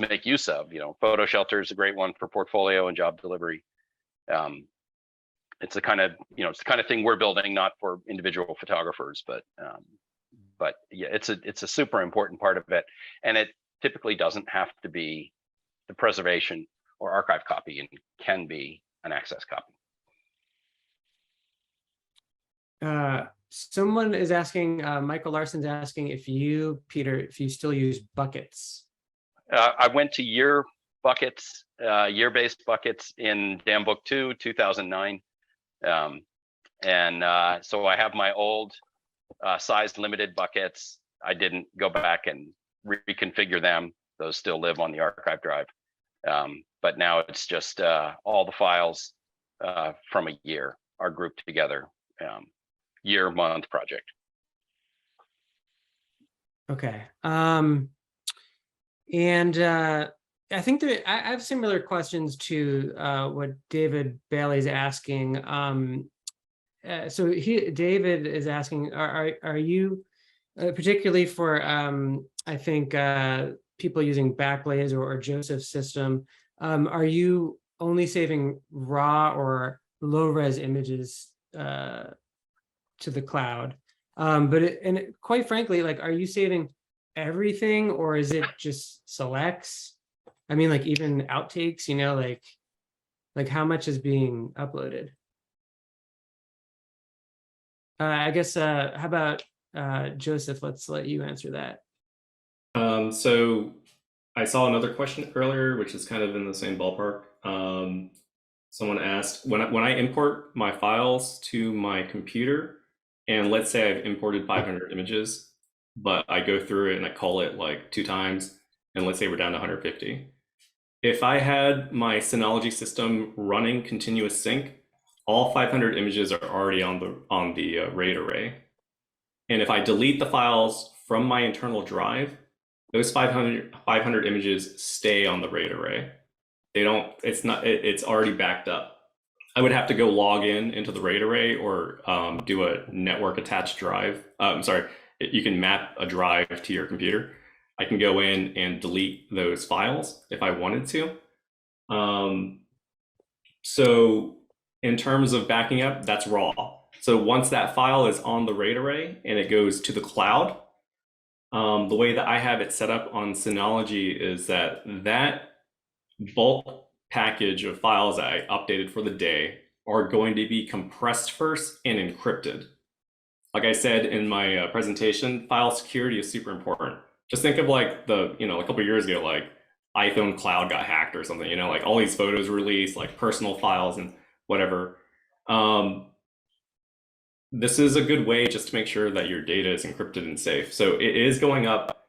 make use of? Photo Shelter is a great one for portfolio and job delivery. It's the kind of thing we're building, not for individual photographers, but yeah, it's a super important part of it, and it typically doesn't have to be the preservation or archive copy, and can be an access copy. Someone is asking, Michael Larson's asking if you, Peter, if you still use buckets. I went to year buckets, year-based buckets in DAM Book 2, 2009. So I have my old size limited buckets. I didn't go back and reconfigure them. Those still live on the archive drive. But now it's just all the files from a year are grouped together, year-month project. Okay. I think that I have similar questions to what David Bailey's asking. David is asking, are you, particularly for, I think, people using Backblaze or Joseph's system, are you only saving raw or low-res images to the cloud? Quite frankly, like, are you saving everything, or is it just selects? I mean, like, even outtakes, like how much is being uploaded? I guess, how about Joseph? Let's let you answer that. So I saw another question earlier, which is kind of in the same ballpark. Someone asked, when I import my files to my computer, and let's say I've imported 500 images, but I go through it and I call it like 2 times, and let's say we're down to 150. If I had my Synology system running continuous sync, all 500 images are already on the RAID array. And if I delete the files from my internal drive, those 500 images stay on the RAID array. It's already backed up. I would have to go log into the RAID array or do a network attached drive. You can map a drive to your computer. I can go in and delete those files if I wanted to. So in terms of backing up, that's raw. So once that file is on the RAID array and it goes to the cloud, the way that I have it set up on Synology is that bulk package of files that I updated for the day are going to be compressed first and encrypted. Like I said in my presentation, file security is super important. Just think of like a couple of years ago, like iPhone cloud got hacked or something, like all these photos released, like personal files and whatever. This is a good way just to make sure that your data is encrypted and safe. So it is going up.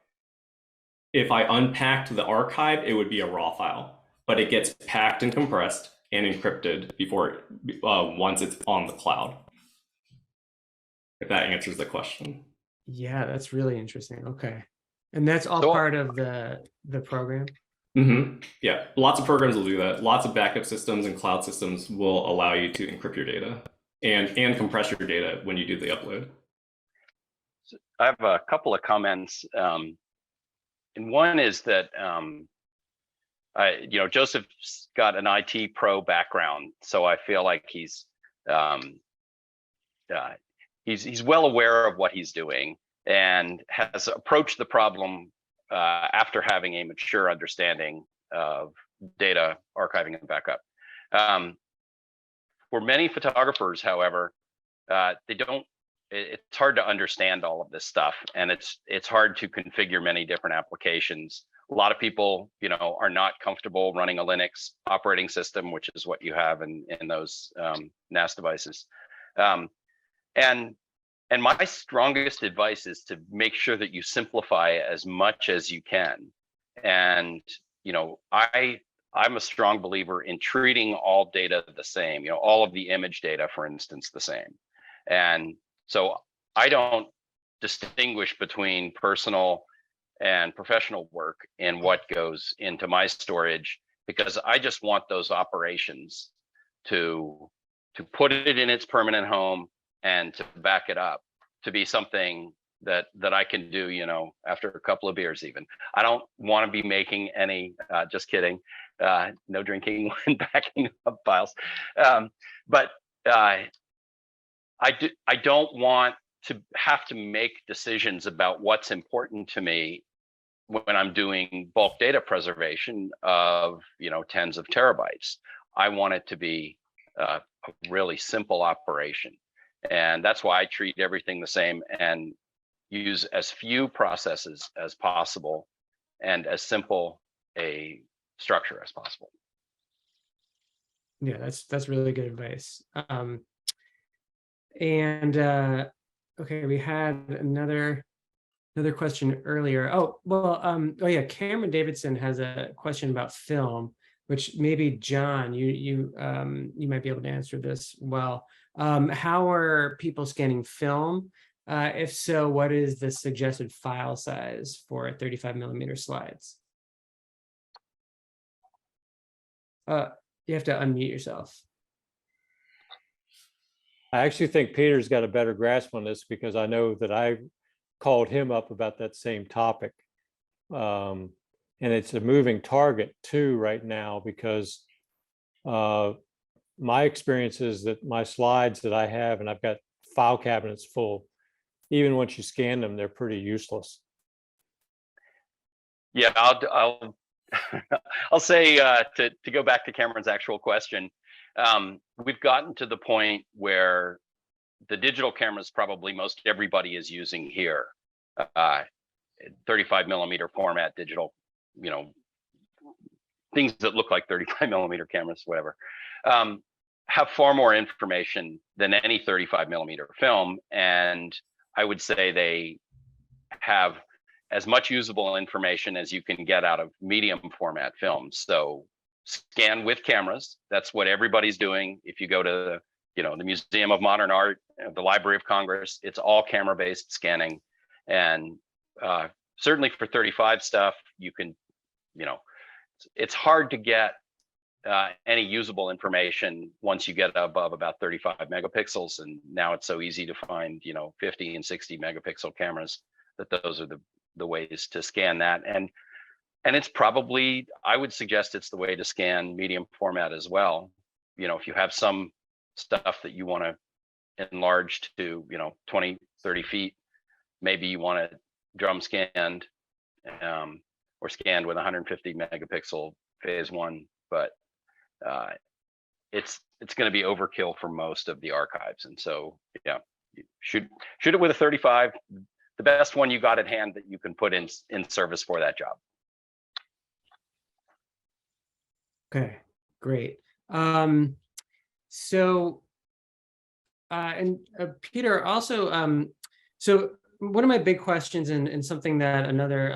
If I unpacked the archive, it would be a raw file, but it gets packed and compressed and encrypted before once it's on the cloud. If that answers the question. Yeah, that's really interesting. Okay. And that's all part of the program? Mm-hmm. Yeah, lots of programs will do that. Lots of backup systems and cloud systems will allow you to encrypt your data and compress your data when you do the upload. So I have a couple of comments. And one is that Joseph's got an IT pro background, so I feel like he's well aware of what he's doing and has approached the problem after having a mature understanding of data archiving and backup. For many photographers, however, they don't it's hard to understand all of this stuff, and it's hard to configure many different applications. A lot of people, are not comfortable running a Linux operating system, which is what you have in those NAS devices. And my strongest advice is to make sure that you simplify as much as you can. And I'm a strong believer in treating all data the same. All of the image data, for instance, the same. And so I don't distinguish between personal and professional work in what goes into my storage, because I just want those operations to put it in its permanent home and to back it up to be something that I can do, after a couple of beers even. I don't want to be making any, just kidding, no drinking when backing up files. But I don't want to have to make decisions about what's important to me when I'm doing bulk data preservation of, tens of terabytes. I want it to be a really simple operation. And that's why I treat everything the same and use as few processes as possible and as simple a structure as possible. Yeah, that's really good advice. Okay, we had another question earlier. Oh, well, oh yeah, Cameron Davidson has a question about film, which maybe John, you might be able to answer this well. How are people scanning film? If so, what is the suggested file size for 35mm slides? You have to unmute yourself. I actually think Peter's got a better grasp on this, because I know that I called him up about that same topic. And it's a moving target too right now, because my experience is that my slides that I have, and I've got file cabinets full, even once you scan them, they're pretty useless. Yeah, I'll say to go back to Cameron's actual question, we've gotten to the point where the digital cameras probably most everybody is using here, 35mm format digital, things that look like 35mm cameras, whatever, have far more information than any 35mm film. And I would say they have as much usable information as you can get out of medium format films. So scan with cameras. That's what everybody's doing. If you go to, the Museum of Modern Art, the Library of Congress, it's all camera-based scanning. And certainly for 35 stuff, you can, it's hard to get any usable information once you get above about 35 megapixels. And now it's so easy to find, 50 and 60 megapixel cameras that those are the ways to scan that. And it's probably, I would suggest it's the way to scan medium format as well. If you have some stuff that you want to enlarge to, 20, 30 feet, maybe you want it drum scanned or scanned with 150 megapixel phase one, but it's going to be overkill for most of the archives. And so, yeah, you shoot it with a 35, the best one you got at hand that you can put in service for that job. Okay, great. Peter, also, so one of my big questions and something that another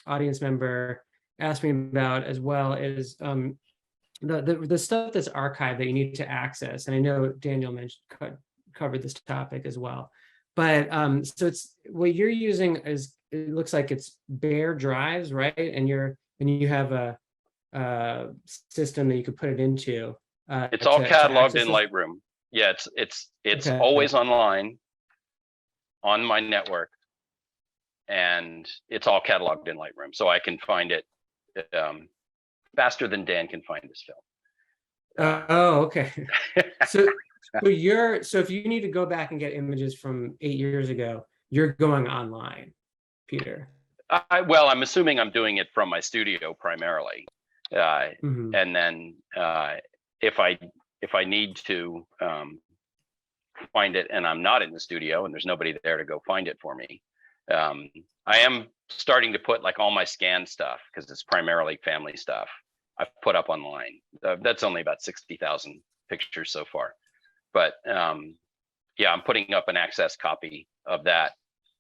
audience member asked me about as well is the stuff that's archived that you need to access. And I know Daniel covered this topic as well. But so it's what you're using is, it looks like it's bare drives, right? And you have a system that you could put it into. It's all cataloged in Lightroom. Yeah, it's okay. Always online on my network, and it's all cataloged in Lightroom, so I can find it faster than Dan can find his film. Oh, okay. So if you need to go back and get images from 8 years ago, you're going online, Peter. Well, I'm assuming I'm doing it from my studio primarily. And then if I need to find it and I'm not in the studio and there's nobody there to go find it for me. I am starting to put like all my scan stuff, because it's primarily family stuff, I've put up online. That's only about 60,000 pictures so far. But yeah, I'm putting up an access copy of that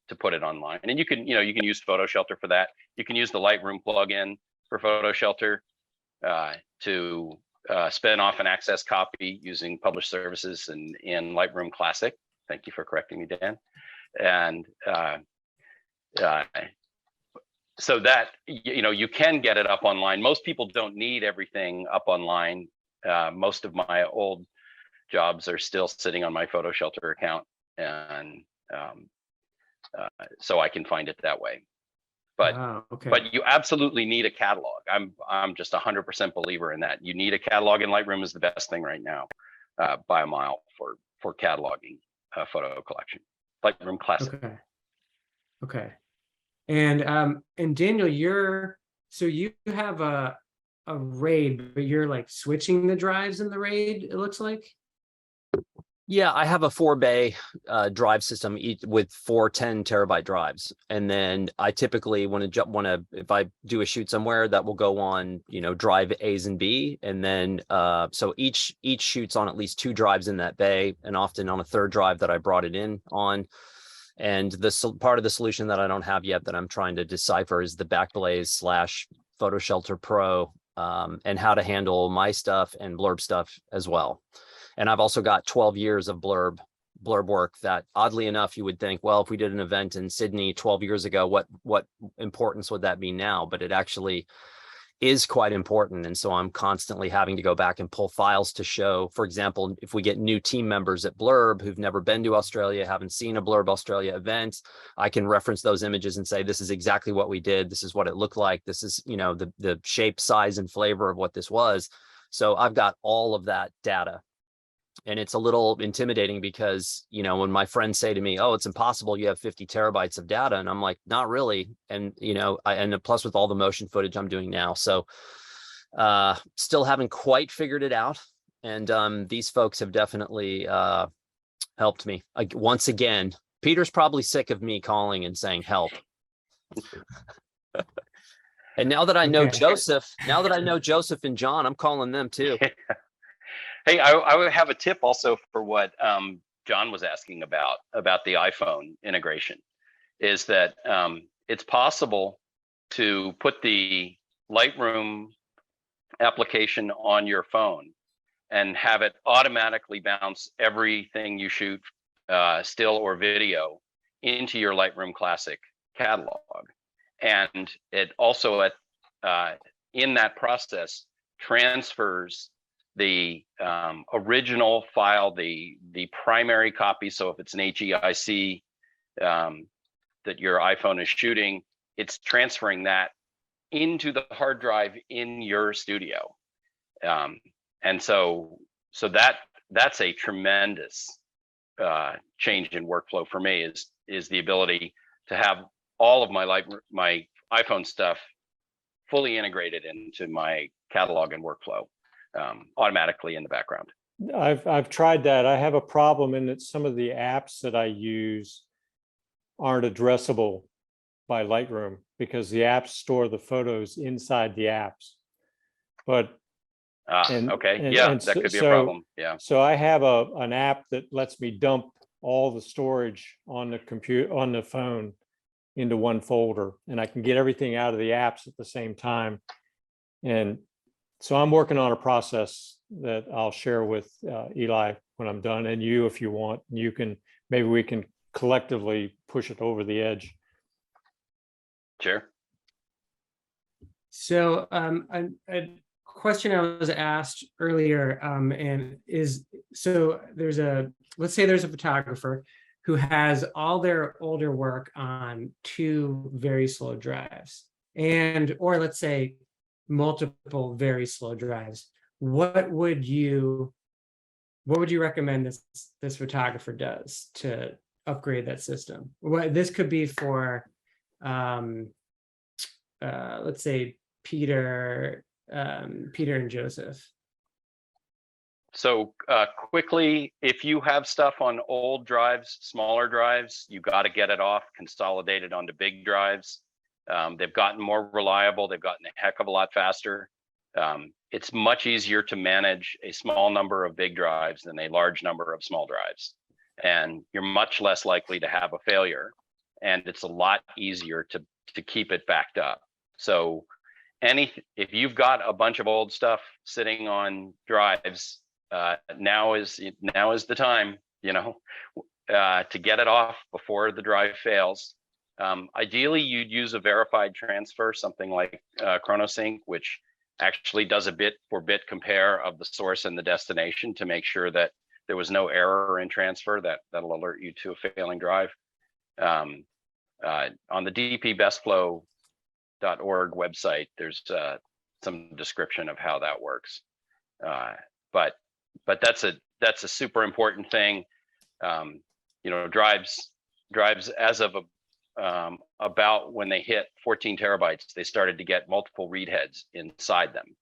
to put it online. And you can use Photo Shelter for that. You can use the Lightroom plugin for Photo Shelter to spin off an access copy using published services in Lightroom Classic. Thank you for correcting me, Dan. And so that, you can get it up online. Most people don't need everything up online. Most of my old jobs are still sitting on my Photo Shelter account, and so I can find it that way. But okay. but you absolutely need a catalog. I'm just 100% believer in that. You need a catalog, and Lightroom is the best thing right now by a mile for cataloging a photo collection. Lightroom Classic. Okay. And Daniel, you have a RAID, but you're like switching the drives in the RAID, it looks like. Yeah, I have a 4-bay drive system with 4 10-terabyte drives, and then I typically if I do a shoot somewhere, that will go on drive A's and B, and then so each shoots on at least 2 drives in that bay, and often on a 3rd drive that I brought it in on. And the part of the solution that I don't have yet that I'm trying to decipher is the Backblaze / Photo Shelter Pro, and how to handle my stuff and blurb stuff as well. And I've also got 12 years of blurb work that, oddly enough, you would think, well, if we did an event in Sydney 12 years ago, what importance would that be now? But it actually is quite important. And so I'm constantly having to go back and pull files to show, for example, if we get new team members at Blurb who've never been to Australia, haven't seen a Blurb Australia event, I can reference those images and say, this is exactly what we did. This is what it looked like. This is, the shape, size, and flavor of what this was. So I've got all of that data. And it's a little intimidating because, when my friends say to me, oh, it's impossible, you have 50 terabytes of data. And I'm like, not really. And, and plus with all the motion footage I'm doing now. So still haven't quite figured it out. And these folks have definitely helped me. Once again, Peter's probably sick of me calling and saying help. And now that I know Joseph, and John, I'm calling them too. Hey, I would have a tip also for what John was asking about the iPhone integration, is that it's possible to put the Lightroom application on your phone and have it automatically bounce everything you shoot, still or video, into your Lightroom Classic catalog. And it also, in that process, transfers the original file, the primary copy. So if it's an HEIC that your iPhone is shooting, it's transferring that into the hard drive in your studio. And so that's a tremendous change in workflow for me, is the ability to have all of my iPhone stuff fully integrated into my catalog and workflow. Automatically in the background. I've tried that. I have a problem in that some of the apps that I use aren't addressable by Lightroom because the apps store the photos inside the apps. But that could be a problem. Yeah. So I have an app that lets me dump all the storage on the phone into one folder, and I can get everything out of the apps at the same time. And so I'm working on a process that I'll share with Eli when I'm done, and you, if you want, maybe we can collectively push it over the edge. Sure. So a question I was asked earlier, let's say there's a photographer who has all their older work on 2 very slow drives, or let's say multiple very slow drives. What would you recommend this photographer does to upgrade that system? Well, this could be for let's say Peter and Joseph. So quickly, if you have stuff on old drives, smaller drives, you got to get it off, consolidate it onto big drives. They've gotten more reliable. They've gotten a heck of a lot faster. It's much easier to manage a small number of big drives than a large number of small drives. And you're much less likely to have a failure. And it's a lot easier to keep it backed up. So if you've got a bunch of old stuff sitting on drives, now is the time, to get it off before the drive fails. Ideally, you'd use a verified transfer, something like ChronoSync, which actually does a bit for bit compare of the source and the destination to make sure that there was no error in transfer that'll alert you to a failing drive. On the dpbestflow.org website, there's some description of how that works. But that's a super important thing. Drives as of about when they hit 14 terabytes, they started to get multiple read heads inside them,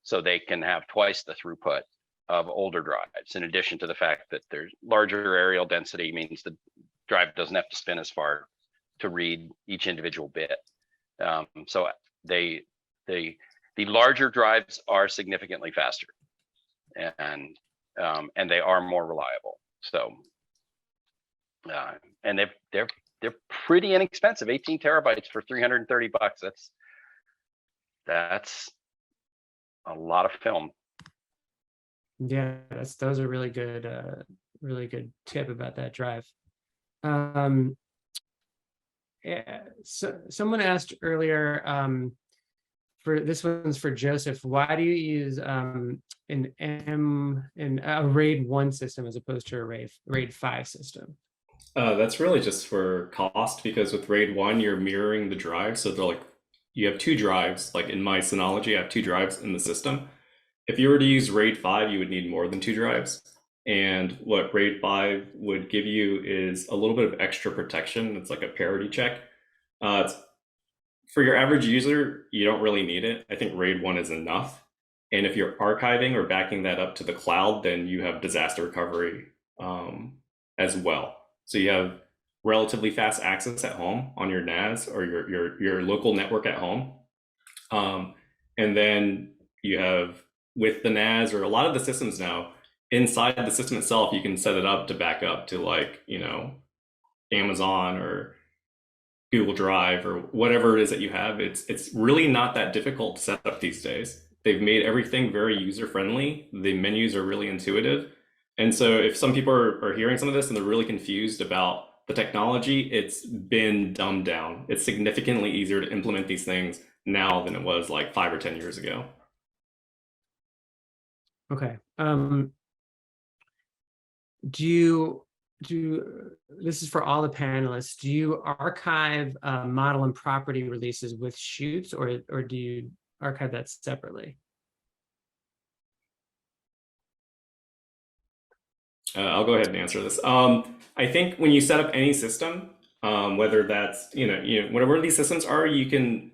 so they can have twice the throughput of older drives. In addition to the fact that there's larger areal density means the drive doesn't have to spin as far to read each individual bit. So the larger drives are significantly faster, and they are more reliable. So and they're pretty inexpensive. 18 terabytes for $330. That's a lot of film. Yeah, those are really good tip about that drive. Yeah, so someone asked earlier, for this one's for Joseph, why do you use a RAID 1 system as opposed to a RAID 5 system? That's really just for cost, because with RAID 1, you're mirroring the drive. So they're like, you have two drives, like in my Synology, I have two drives in the system. If you were to use RAID 5, you would need more than two drives. And what RAID 5 would give you is a little bit of extra protection. It's like a parity check. For your average user, you don't really need it. I think RAID 1 is enough. And if you're archiving or backing that up to the cloud, then you have disaster recovery as well. So you have relatively fast access at home on your NAS or your local network at home. And then you have, with the NAS or a lot of the systems now, inside the system itself, you can set it up to back up to, like, Amazon or Google Drive or whatever it is that you have. It's really not that difficult to set up these days. They've made everything very user-friendly. The menus are really intuitive. And so if some people are hearing some of this and they're really confused about the technology, it's been dumbed down. It's significantly easier to implement these things now than it was like 5 or 10 years ago. Okay. This is for all the panelists. Do you archive model and property releases with shoots, or do you archive that separately? I'll go ahead and answer this. I think when you set up any system, whether that's, whatever these systems are, you can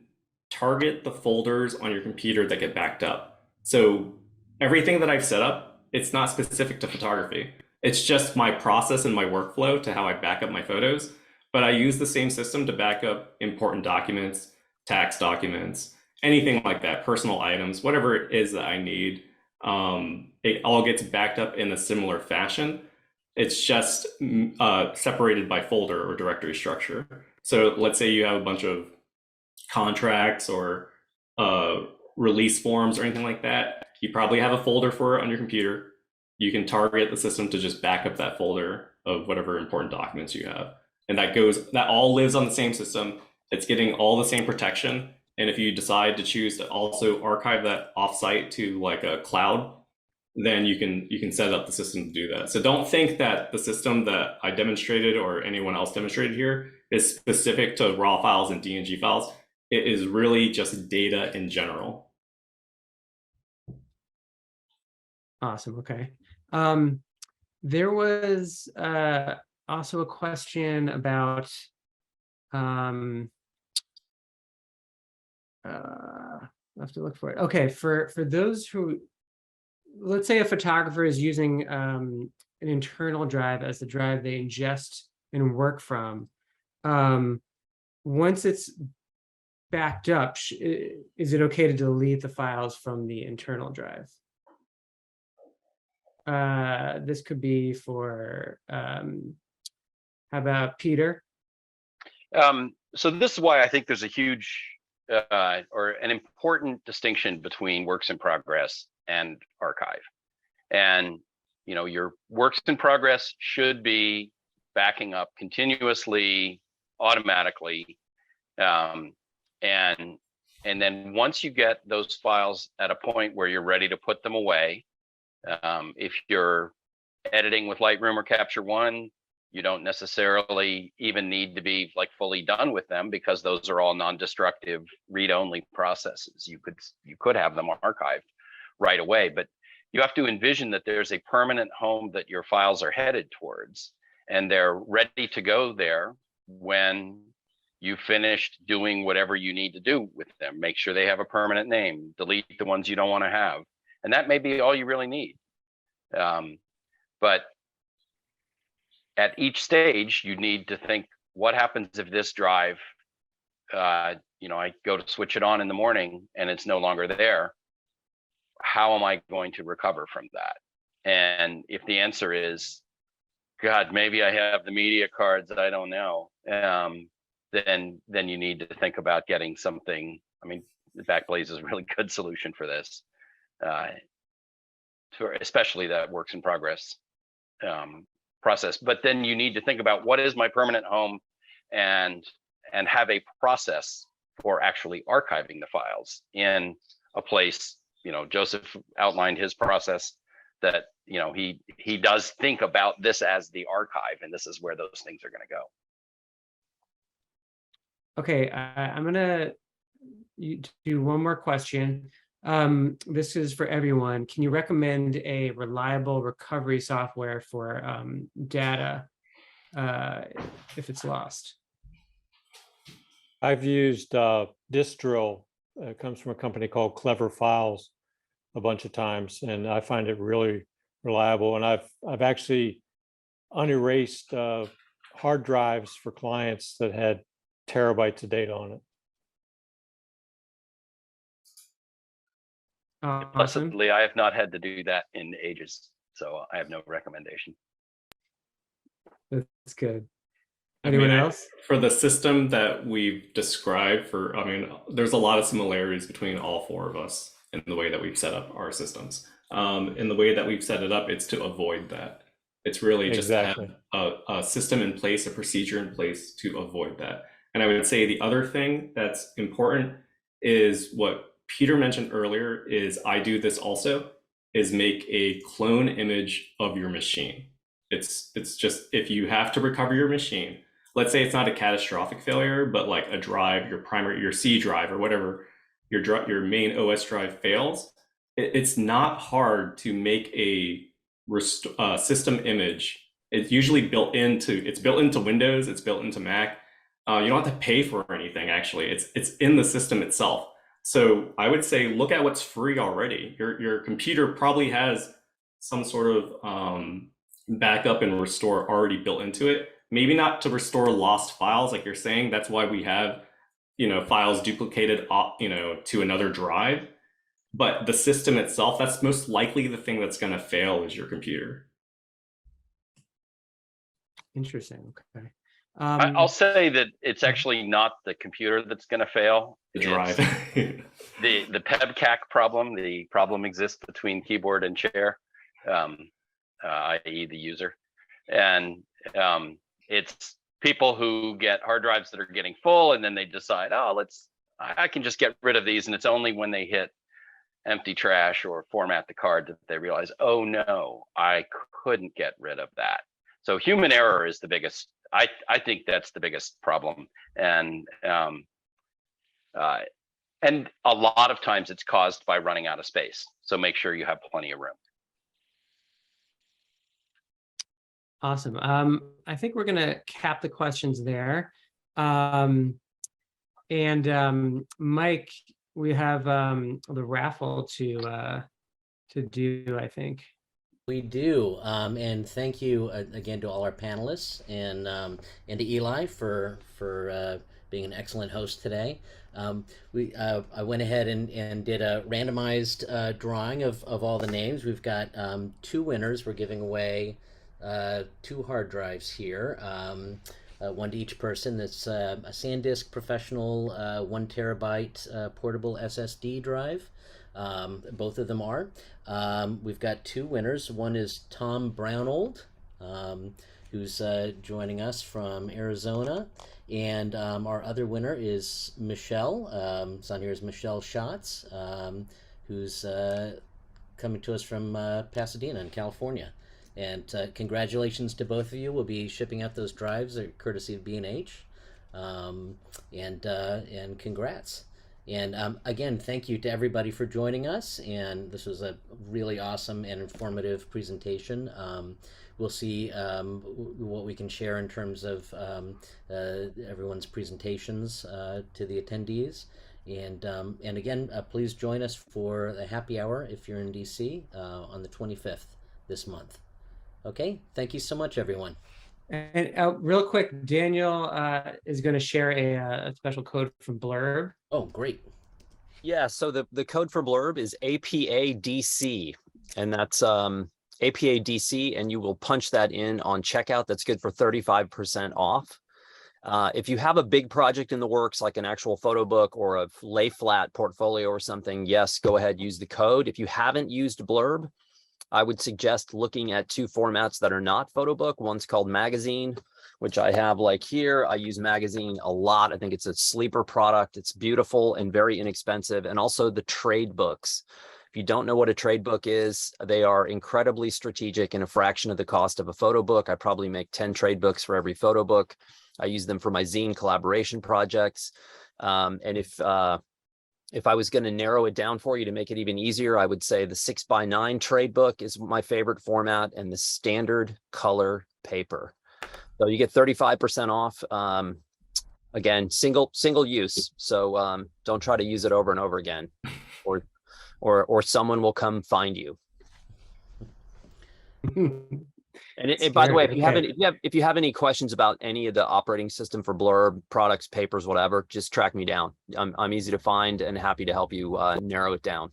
target the folders on your computer that get backed up. So everything that I've set up, it's not specific to photography. It's just my process and my workflow to how I back up my photos. But I use the same system to back up important documents, tax documents, anything like that, personal items, whatever it is that I need. It all gets backed up in a similar fashion. It's just separated by folder or directory structure. So let's say you have a bunch of contracts or release forms or anything like that. You probably have a folder for it on your computer. You can target the system to just back up that folder of whatever important documents you have. And that all lives on the same system. It's getting all the same protection. And if you decide to choose to also archive that offsite to like a cloud, then you can set up the system to do that. So don't think that the system that I demonstrated or anyone else demonstrated here is specific to raw files and DNG files. It is really just data in general. Awesome. Okay. There was also a question about I have to look for it. Okay, for those who let's say a photographer is using an internal drive as the drive they ingest and work from. Once it's backed up, is it okay to delete the files from the internal drive? This could be for, how about Peter? So this is why I think there's a huge or an important distinction between works in progress and archive. And your works in progress should be backing up continuously, automatically, and then once you get those files at a point where you're ready to put them away, if you're editing with Lightroom or Capture One, you don't necessarily even need to be like fully done with them, because those are all non-destructive read-only processes. You could have them archived right away, but you have to envision that there's a permanent home that your files are headed towards, and they're ready to go there when you finished doing whatever you need to do with them. Make sure they have a permanent name, delete the ones you don't want to have. And that may be all you really need. But at each stage, you need to think, what happens if this drive, I go to switch it on in the morning and it's no longer there? How am I going to recover from that? And if the answer is, God, maybe I have the media cards, I don't know, then you need to think about getting something. I mean, Backblaze is a really good solution for this, especially that works in progress process. But then you need to think about, what is my permanent home, and have a process for actually archiving the files in a place. Joseph outlined his process that he does think about this as the archive, and this is where those things are going to go. Okay, I'm gonna do one more question. This is for everyone. Can you recommend a reliable recovery software for data if it's lost? I've used Distro. It comes from a company called Clever Files a bunch of times, and I find it really reliable. And I've actually unerased hard drives for clients that had terabytes of data on it. Awesome. Blessedly, I have not had to do that in ages, so I have no recommendation. That's good. Anyone else? For the system that we've described, there's a lot of similarities between all four of us in the way that we've set up our systems. In the way that we've set it up, it's to avoid that. It's really just to have a system in place, a procedure in place to avoid that. And I would say the other thing that's important is what Peter mentioned earlier, is I do this also, is make a clone image of your machine. It's just, if you have to recover your machine, let's say it's not a catastrophic failure, but like a drive, your C drive or whatever, your main OS drive fails, it's not hard to make a system image. It's usually built into Windows, it's built into Mac. You don't have to pay for anything, actually. It's in the system itself. So I would say, look at what's free already. Your computer probably has some sort of backup and restore already built into it. Maybe not to restore lost files, like you're saying. That's why we have, files duplicated, to another drive. But the system itself, that's most likely the thing that's going to fail, is your computer. Interesting. Okay. I'll say that it's actually not the computer that's going to fail. The drive. the PEBCAC problem. The problem exists between keyboard and chair, i.e. the user. And it's people who get hard drives that are getting full, and then they decide, I can just get rid of these. And it's only when they hit empty trash or format the card that they realize, oh no, I couldn't get rid of that. So human error is the biggest. I think that's the biggest problem, and a lot of times it's caused by running out of space. So make sure you have plenty of room. Awesome. I think we're going to cap the questions there. Mike, we have the raffle to to do, I think. We do, and thank you again to all our panelists and to Eli for being an excellent host today. I went ahead and did a randomized drawing of all the names. We've got 2 winners. We're giving away 2 hard drives here, one to each person. That's a SanDisk Professional 1 terabyte portable SSD drive. Both of them are. We've got 2 winners. One is Tom Brownold, who's joining us from Arizona. And our other winner is Michelle. It's on here as Michelle Schatz, who's coming to us from Pasadena in California. And congratulations to both of you. We'll be shipping out those drives courtesy of B&H. And congrats. And again, thank you to everybody for joining us. And this was a really awesome and informative presentation. We'll see what we can share in terms of everyone's presentations to the attendees. And again, please join us for the happy hour if you're in DC on the 25th this month. Okay, thank you so much, everyone. And real quick, Daniel is going to share a special code from Blurb. Oh, great. Yeah, so the code for Blurb is APADC, and that's APADC, and you will punch that in on checkout. That's good for 35% off. If you have a big project in the works, like an actual photo book or a lay flat portfolio or something, yes, go ahead, use the code. If you haven't used Blurb, I would suggest looking at 2 formats that are not photo book. One's called Magazine, which I have like here. I use Magazine a lot. I think it's a sleeper product. It's beautiful and very inexpensive. And also the trade books. If you don't know what a trade book is, they are incredibly strategic and a fraction of the cost of a photo book. I probably make 10 trade books for every photo book. I use them for my zine collaboration projects. And if I was going to narrow it down for you to make it even easier, I would say the 6x9 trade book is my favorite format, and the standard color paper. So you get 35% off. Again, single use. So don't try to use it over and over again, or someone will come find you. And by the way, if you have any questions about any of the operating system for Blurb, products, papers, whatever, just track me down. I'm easy to find and happy to help you narrow it down.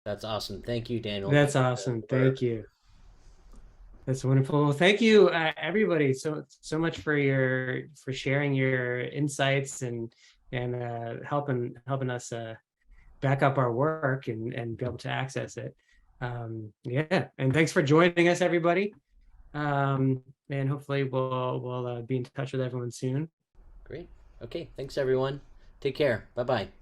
That's awesome. Thank you, Daniel. That's awesome. Thank you. That's wonderful. Well, thank you, everybody, so much for sharing your insights and helping us back up our work and be able to access it. Yeah, and thanks for joining us, everybody. And hopefully we'll be in touch with everyone soon. Great. Okay. Thanks, everyone. Take care. Bye-bye.